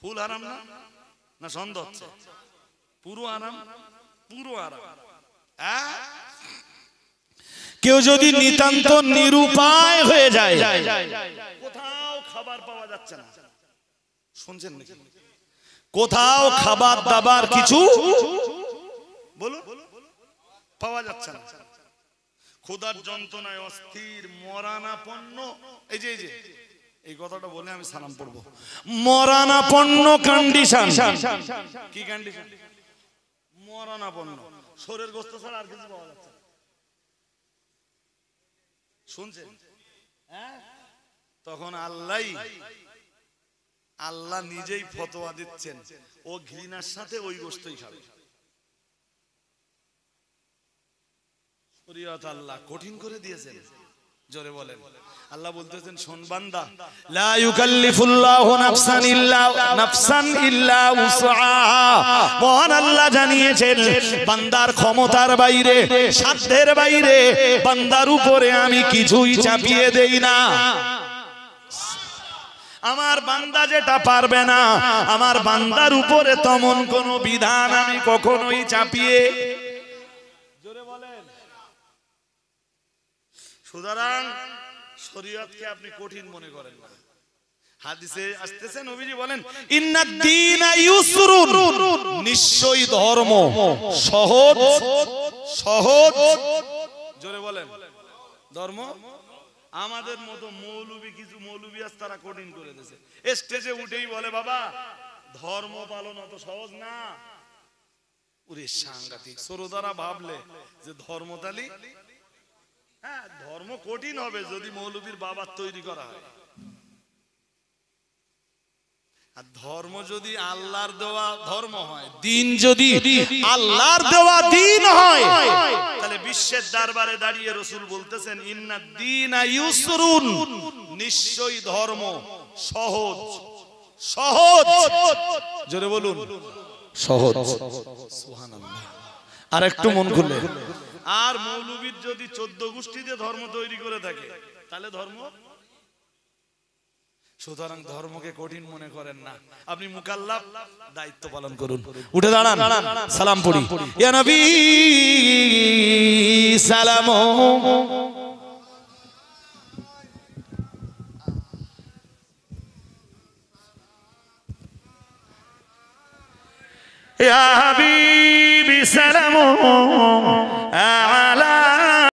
ফুল হারাম না, না সন্দেহ হচ্ছে? পুরো আরাম, পুরো আরাম। কেউ যদি নিতান্ত নিরুপায় হয়ে যায়, কোথাও খাবার পাওয়া যাচ্ছে না, শুনছেন নাকি? কোথাও খাবার দাবার কিছু বলুন পাওয়া যাচ্ছে না, ক্ষুধার যন্ত্রণায় অস্থির, মরণাপন্ন। এই যে এই কথাটা বলে আমি সালাম পড়বো। মরণাপন্ন কন্ডিশন। কি কন্ডিশন? মরণাপন্ন, শরীর গোস্ত ছাড়া আর কিছু পাওয়া যাচ্ছে না। শুনছেন? তখন আল্লাহ নিজেই ফতোয়া দিচ্ছেন, ও ঘৃণার সাথে ওই গোস্তই খাবে। শরীয়ত আল্লাহ কঠিন করে দিয়েছেন। জোরে বলেন। আল্লাহ বলতেছেন, শোন বান্দা, লা ইউকাল্লিফুল্লাহু নাফসান ইল্লা উসআহা। মহান আল্লাহ জানিয়েছেন, বান্দার ক্ষমতার বাইরে, সাধ্যের বাইরে বান্দার উপরে আমি কিছুই চাপিয়ে দেই না। আমার বান্দা যেটা পারবে না, আমার বান্দার উপরে তেমন কোন বিধান আমি কখনোই চাপিয়ে। জোরে বলেন। সুতরাং শরীয়তকে আপনি কঠিন মনে করেন না। হাদিসে আসতেছে, নবীজি বলেন, ইন্নাদ দীনা ইউসরুন, নিশ্চয়ই ধর্ম সহজ। সহজ। জোরে বলেন। ধর্ম আমাদের মতো কিছু মৌলবি আছে, তারা কঠিন করে দিয়েছে। স্টেজে উঠেই বলে, বাবা ধর্ম পালন অত সহজ না। ওরে সাংঘাতিক। শ্রোতারা ভাবলে যে ধর্মতালি, হ্যাঁ ধর্ম কঠিন হবে যদি মৌলবীর বাবার তৈরি করা হয়। আর ধর্ম যদি আল্লাহর দেওয়া ধর্ম হয়, দিন যদি আল্লাহর দেওয়া দিন হয়, তাহলে বিশ্বের দরবারে দাঁড়িয়ে রাসূল বলতেছেন, ইন্নাদ দীনা ইউসরুন, নিশ্চয়ই ধর্ম সহজ। সহজ। জোরে বলুন, সহজ। সুবহানাল্লাহ। আর একটু মন খুলে। আর মৌলবীর যদি 14 গোষ্ঠীতে ধর্ম তৈরি করে থাকে, তাহলে ধর্ম। সুতরাং ধর্মকে কঠিন মনে করেন না, আপনি মুকাল্লাফ, দায়িত্ব পালন করুন। উঠে দাঁড়ান, সালাম পড়ি। ইয়া নবী সালাম, ইয়া হাবিবি সালাম,